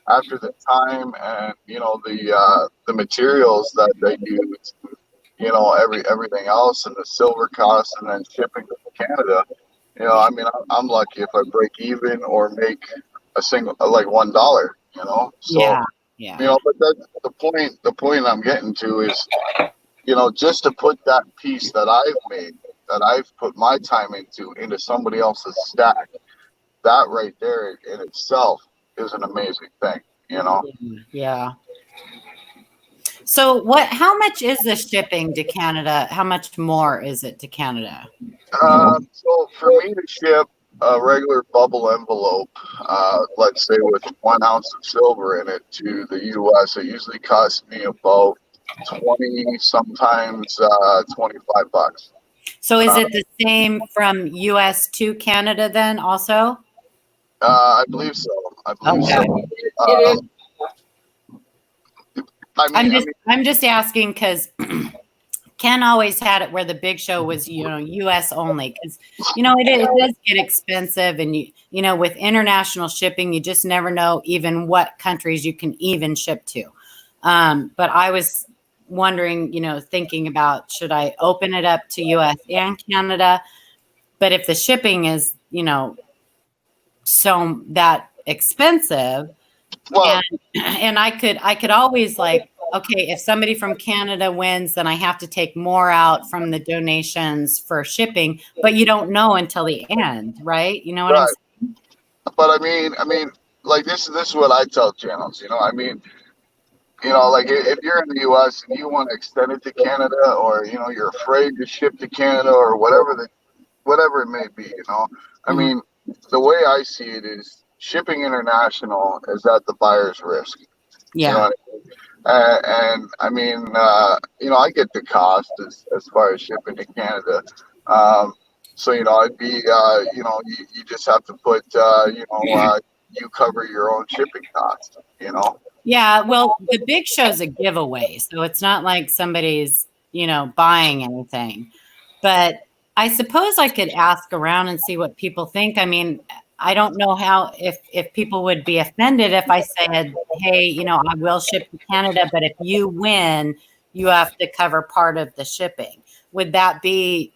after the time and you know the materials that they use, you know, everything else and the silver costs and then shipping to Canada, you know, I mean, I'm lucky if I break even or make a single like $1, you know. So you know, but that's the point I'm getting to is, you know, just to put that piece that I've made, that I've put my time into somebody else's stack, that right there in itself is an amazing thing, you know. Yeah. So how much is the shipping to Canada? How much more is it to Canada? So for me to ship a regular bubble envelope, let's say with 1 ounce of silver in it to the US, it usually costs me about 20, sometimes $25. So is it the same from US to Canada then also? I believe so. I believe Okay. so. It is. I'm just asking because Ken always had it where the big show was, US only, because, it does get expensive, and with international shipping, you just never know even what countries you can even ship to. But I was wondering, thinking about, should I open it up to US and Canada? But if the shipping is, so that expensive, Well, and I could always, like, okay, if somebody from Canada wins, then I have to take more out from the donations for shipping, but you don't know until the end, right? You know what I'm right. saying? But I mean, like this is what I tell channels. I mean, like if you're in the U.S. and you want to extend it to Canada, or you're afraid to ship to Canada, or whatever it may be. I Mhm. mean, the way I see it is shipping international is at the buyer's risk. You know Yeah. what I mean? And I mean, I get the cost as far as shipping to Canada. So, it'd be, you just have to put, you cover your own shipping costs. Yeah. Well, the big show's a giveaway, so it's not like somebody's, buying anything. But I suppose I could ask around and see what people think. I mean, I don't know how, if people would be offended if I said, hey, I will ship to Canada, but if you win, you have to cover part of the shipping. Would that be?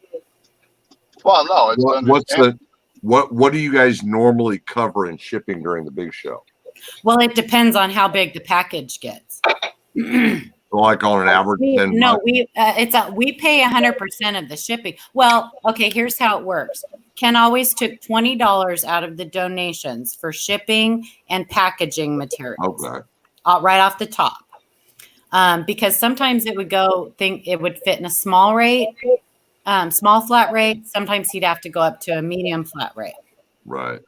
Well, no, it's What's understandable. what do you guys normally cover in shipping during the big show? Well, it depends on how big the package gets. Like on an average, we pay 100% of the shipping. Well, okay, here's how it works. Ken always took $20 out of the donations for shipping and packaging materials. Okay. Right off the top. Because sometimes it would fit in a small flat rate. Sometimes he'd have to go up to a medium flat rate. Right.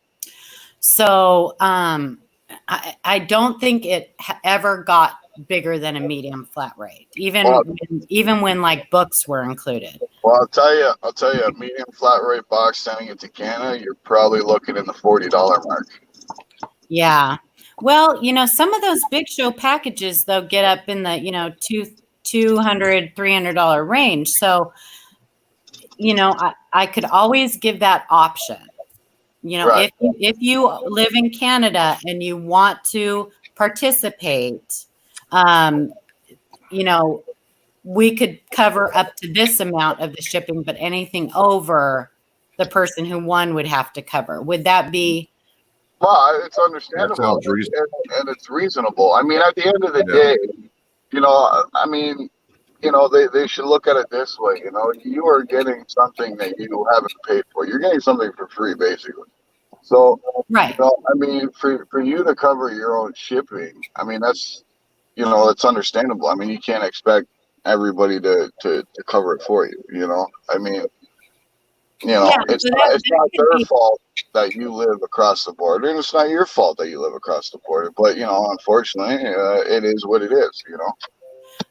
So I don't think it ever got bigger than a medium flat rate, even when like books were included. Well, I'll tell you, a medium flat rate box sending it to Canada, you're probably looking in the $40 mark. Yeah. Well, some of those big show packages though get up in the $200, $300 range. So I could always give that option. Right. If you live in Canada and you want to participate, we could cover up to this amount of the shipping, but anything over, the person who won would have to cover. Would that be? Well, it's understandable. That sounds reasonable. And it's reasonable. I mean, at the end of the day, I mean, they should look at it this way. You are getting something that you haven't paid for. You're getting something for free, basically. So, Right. I mean, for you to cover your own shipping, I mean, that's, it's understandable. I mean, you can't expect everybody to cover it for you. I mean, it's not their fault that you live across the border, and it's not your fault that you live across the border. But unfortunately, it is what it is.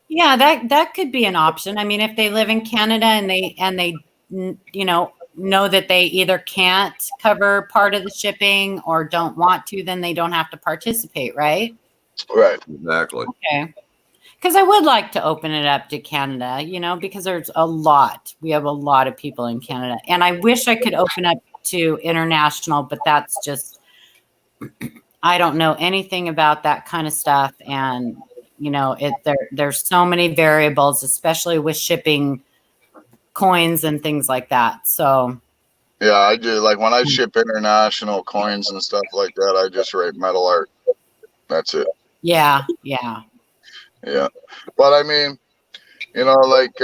Yeah, that could be an option. I mean, if they live in Canada and they know that they either can't cover part of the shipping or don't want to, then they don't have to participate, right? Right. Exactly. Okay. Because I would like to open it up to Canada, because we have a lot of people in Canada. And I wish I could open up to international, but that's just, I don't know anything about that kind of stuff. And, there's so many variables, especially with shipping coins and things like that. So. Yeah, I do. Like when I ship international coins and stuff like that, I just write metal art. That's it. Yeah. Yeah. Yeah. But I mean, like,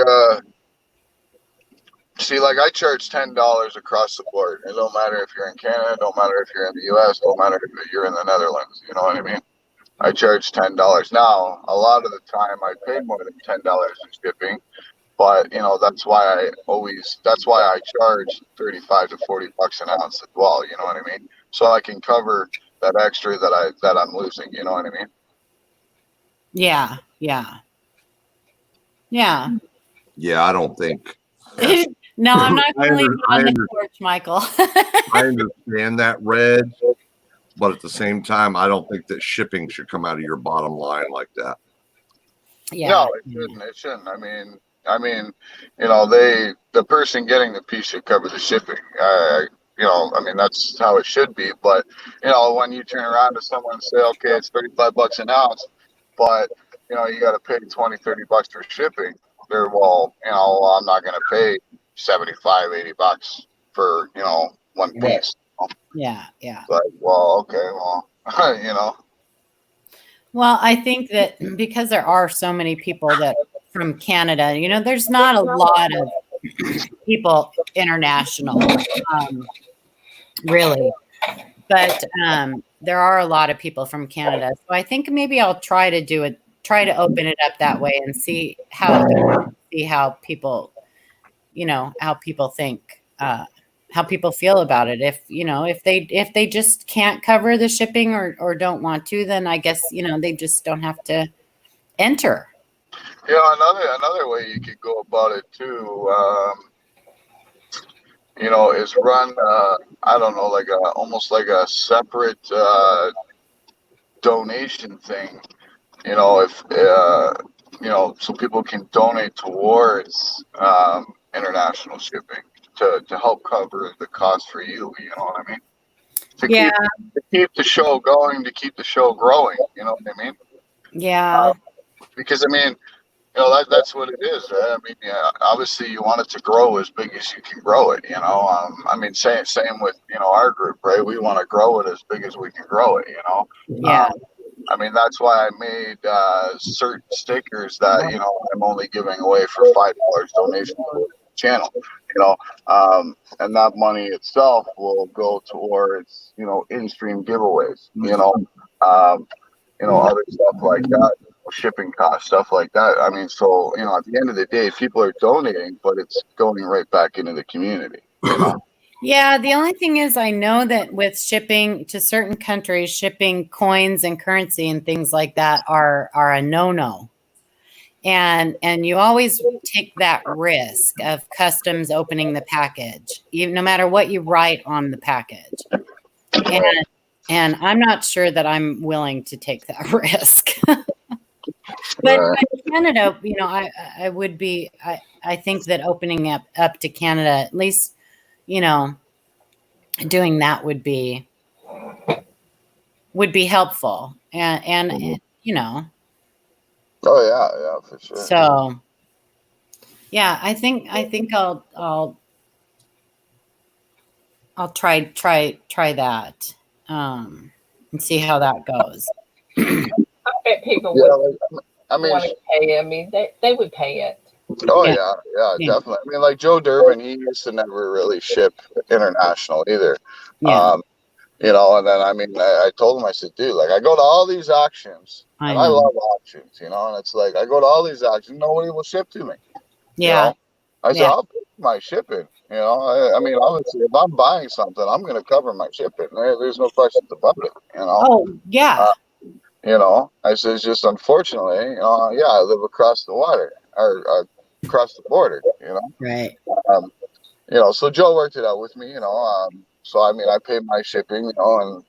see, like I charge $10 across the board. It don't matter if you're in Canada, don't matter if you're in the US, don't matter if you're in the Netherlands. You know what I mean? I charge $10. Now, a lot of the time I pay more than $10 in shipping, but that's why I charge 35 to 40 bucks an ounce as well. You know what I mean? So I can cover that extra that I'm losing. You know what I mean? Yeah. Yeah. Yeah. Yeah, I don't think. No, I'm not going to leave it on the porch, Michael. I understand that, Red, but at the same time, I don't think that shipping should come out of your bottom line like that. Yeah. No, it shouldn't. It shouldn't. I mean, the person getting the piece should cover the shipping. I mean, that's how it should be. But when you turn around to someone and say, okay, it's $35 an ounce, but you got to pay $20-$30 for shipping. They're I'm not going to pay $75-$80 for one piece. Yeah. Yeah. Like, well, okay, well, Well, I think that because there are so many people that from Canada, there's not a lot of people international, really, but there are a lot of people from Canada. So I think maybe I'll try to open it up that way and see how people, how people think, how people feel about it. If they just can't cover the shipping or don't want to, then I guess, they just don't have to enter. Another way you could go about it too, is run, I don't know, like almost like a separate donation thing. If so people can donate towards international shipping to help cover the cost for you. You know what I mean? To keep the show going, to keep the show growing. You know what I mean? Yeah. Because I mean, that's what it is. Right? I mean, obviously you want it to grow as big as you can grow it. I mean, same with our group, right? We want to grow it as big as we can grow it. Yeah. I mean, that's why I made certain stickers that I'm only giving away for $5 donation to the channel. And that money itself will go towards in-stream giveaways. Other stuff like that, shipping costs, stuff like that. I mean, so at the end of the day, people are donating, but it's going right back into the community. Yeah, the only thing is I know that with shipping to certain countries, shipping coins and currency and things like that are a no-no. And you always take that risk of customs opening the package, even no matter what you write on the package. And I'm not sure that I'm willing to take that risk. But Canada, I would be. I think that opening up to Canada, at least, doing that would be helpful, and Oh yeah, for sure. So, yeah, I think I'll try that, and see how that goes. I bet people would want to pay. I mean, they would pay it. Oh yeah, definitely. I mean, like Joe Durbin, he used to never really ship international either. Yeah. And then I mean, I told him, I said, dude, like I go to all these auctions, and I love auctions, and it's like I go to all these auctions, nobody will ship to me. Yeah. I said, I'll pay my shipping. I mean, obviously, if I'm buying something, I'm going to cover my shipping. There's no questions about it. Oh yeah. I said, it's just unfortunately, I live across the water or across the border. Right. So Joe worked it out with me. So I mean, I paid my shipping. And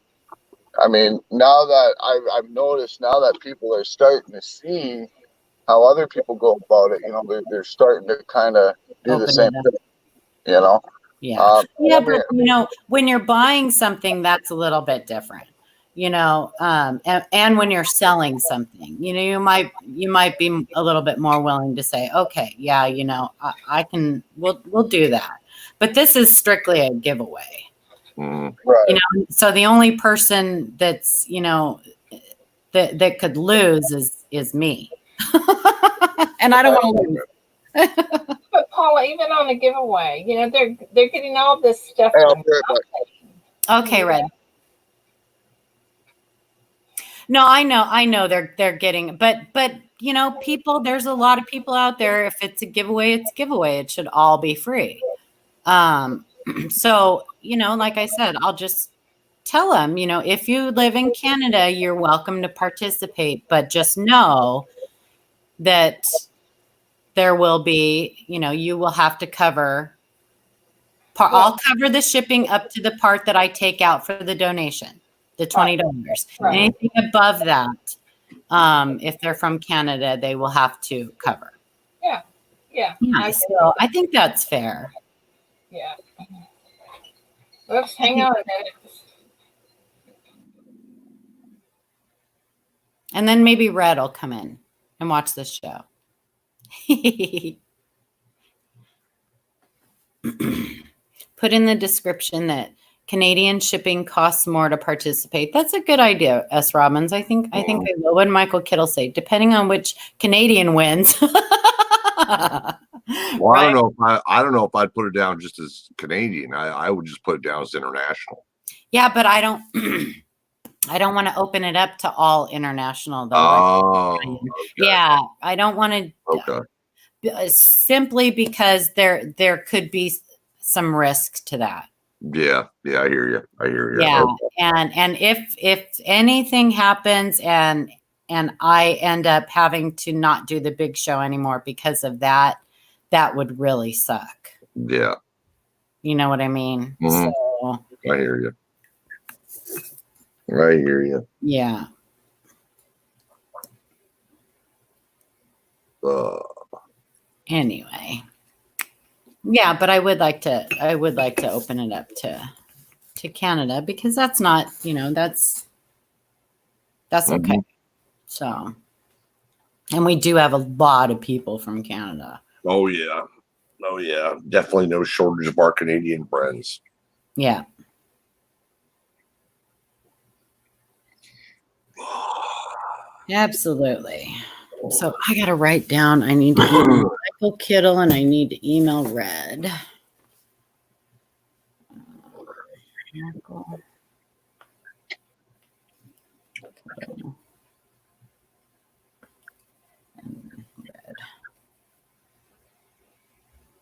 I mean, now that I've noticed now that people are starting to see how other people go about it, they're starting to kind of do the same thing, Yeah. But when you're buying something, that's a little bit different, and when you're selling something, you might be a little bit more willing to say, okay, yeah, I can, we'll do that. But this is strictly a giveaway. Right. So the only person that's, that could lose is me. And I don't want to lose. But Paula, even on a giveaway, they're getting all this stuff. Okay, Red. No, I know they're getting, but people, there's a lot of people out there. If it's a giveaway, it's a giveaway. It should all be free. So, like I said, I'll just tell them, if you live in Canada, you're welcome to participate, but just know that there will be, you will have to cover. I'll cover the shipping up to the part that I take out for the donation, the $20. Right. Anything above that, if they're from Canada, they will have to cover. Yeah. So I think that's fair. Yeah. Let's hang on a minute. And then maybe Red will come in and watch this show. Put in the description that Canadian shipping costs more to participate. That's a good idea, S. Robbins. I think I will. What did Michael Kittle say? Depending on which Canadian wins. Well, right? I don't know if I'd put it down just as Canadian. I would just put it down as international. Yeah, but I don't I don't want to open it up to all international though. Okay. Yeah, I don't want to. Okay. Simply because there could be some risk to that. Yeah, I hear you. Yeah, okay. And if anything happens and I end up having to not do the big show anymore because of that, that would really suck. Yeah. You know what I mean? Mm-hmm. So I hear you. Yeah. Anyway. Yeah, but I would like to open it up to Canada because that's not, that's okay. Mm-hmm. So, and we do have a lot of people from Canada. Oh yeah. Definitely no shortage of our Canadian friends. Yeah. Absolutely. So I got to write down, I need to email Michael Kittle and I need to email Red.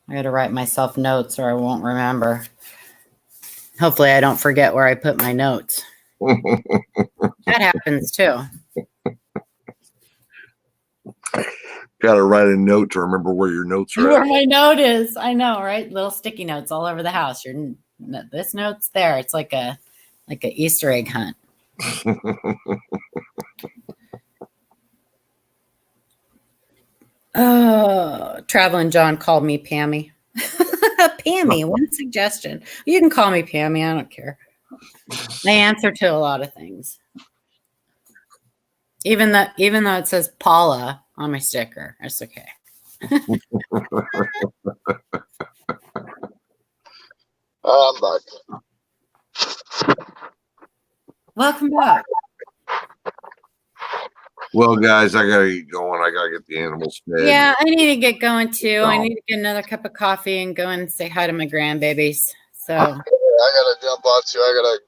I got to write myself notes or I won't remember. Hopefully I don't forget where I put my notes. That happens too. Got to write a note to remember where your notes are. Where my note is. I know, right? Little sticky notes all over the house. This note's there. It's like a Easter egg hunt. Oh, Traveling John called me Pammy. Pammy, one suggestion. You can call me Pammy. I don't care. I answer to a lot of things. Even though it says Paula on my sticker, it's okay. I'm back. Welcome back. Well, guys, I gotta get going. I gotta get the animals fed. Yeah, I need to get going too. I need to get another cup of coffee and go and say hi to my grandbabies. So I gotta jump on too. I gotta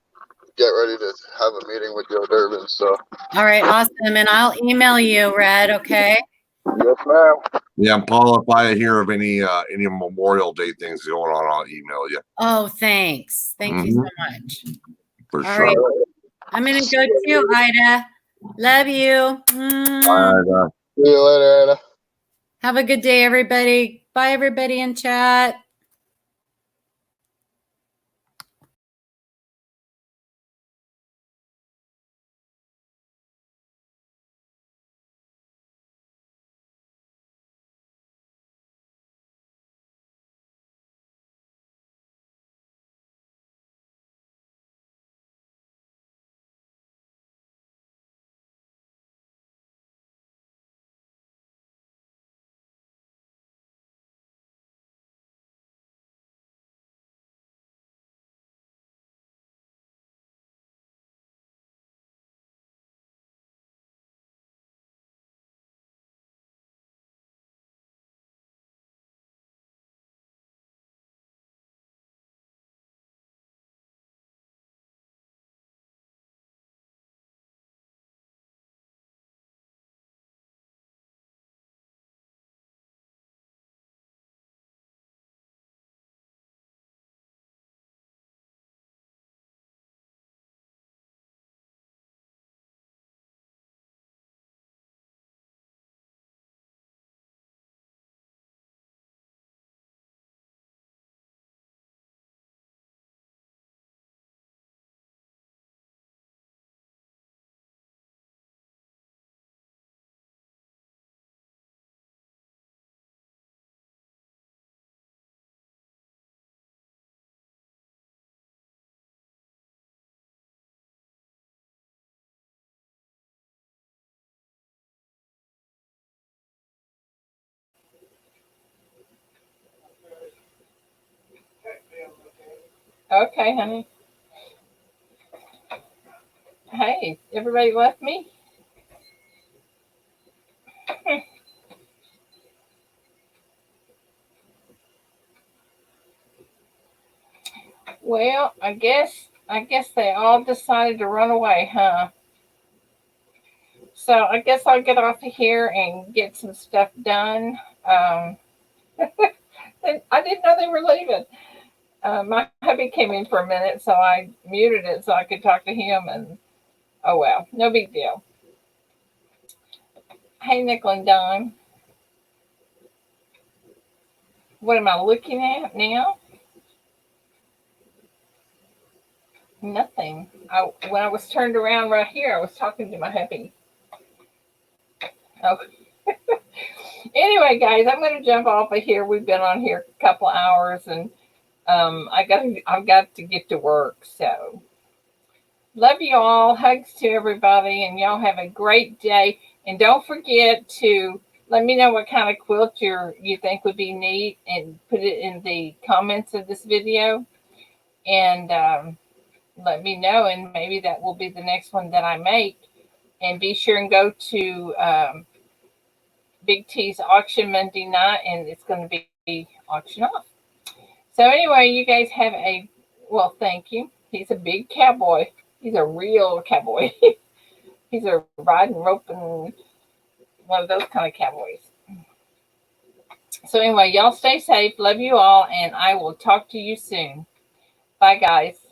get ready to have a meeting with Joe Durbin. So all right, awesome. And I'll email you, Red. Okay. Yes, ma'am. Yeah, Paul, if I hear of any Memorial Day things going on, I'll email you. Oh, thanks. Thank you so much. For all sure. Right. I'm gonna go too, Ida. Love you. Bye, Ida. See you later, Ida. Have a good day, everybody. Bye, everybody in chat. Okay, honey. Hey, everybody left me? Well, I guess they all decided to run away, huh? So I guess I'll get off of here and get some stuff done. And I didn't know they were leaving. My hubby came in for a minute, so I muted it so I could talk to him. And oh well, no big deal. Hey, Nickel and Dime, what am I looking at now? Nothing. When I was turned around right here, I was talking to my hubby. Oh. Anyway, guys, I'm going to jump off of here. We've been on here a couple hours, and I've got to get to work. So love you all. Hugs to everybody, and y'all have a great day. And don't forget to let me know what kind of quilt you think would be neat, and put it in the comments of this video. And let me know, and maybe that will be the next one that I make. And be sure and go to Big T's auction Monday night, and it's going to be auction off. So anyway, you guys have thank you. He's a big cowboy. He's a real cowboy. He's a riding rope and one of those kind of cowboys. So anyway, y'all stay safe. Love you all, and I will talk to you soon. Bye, guys.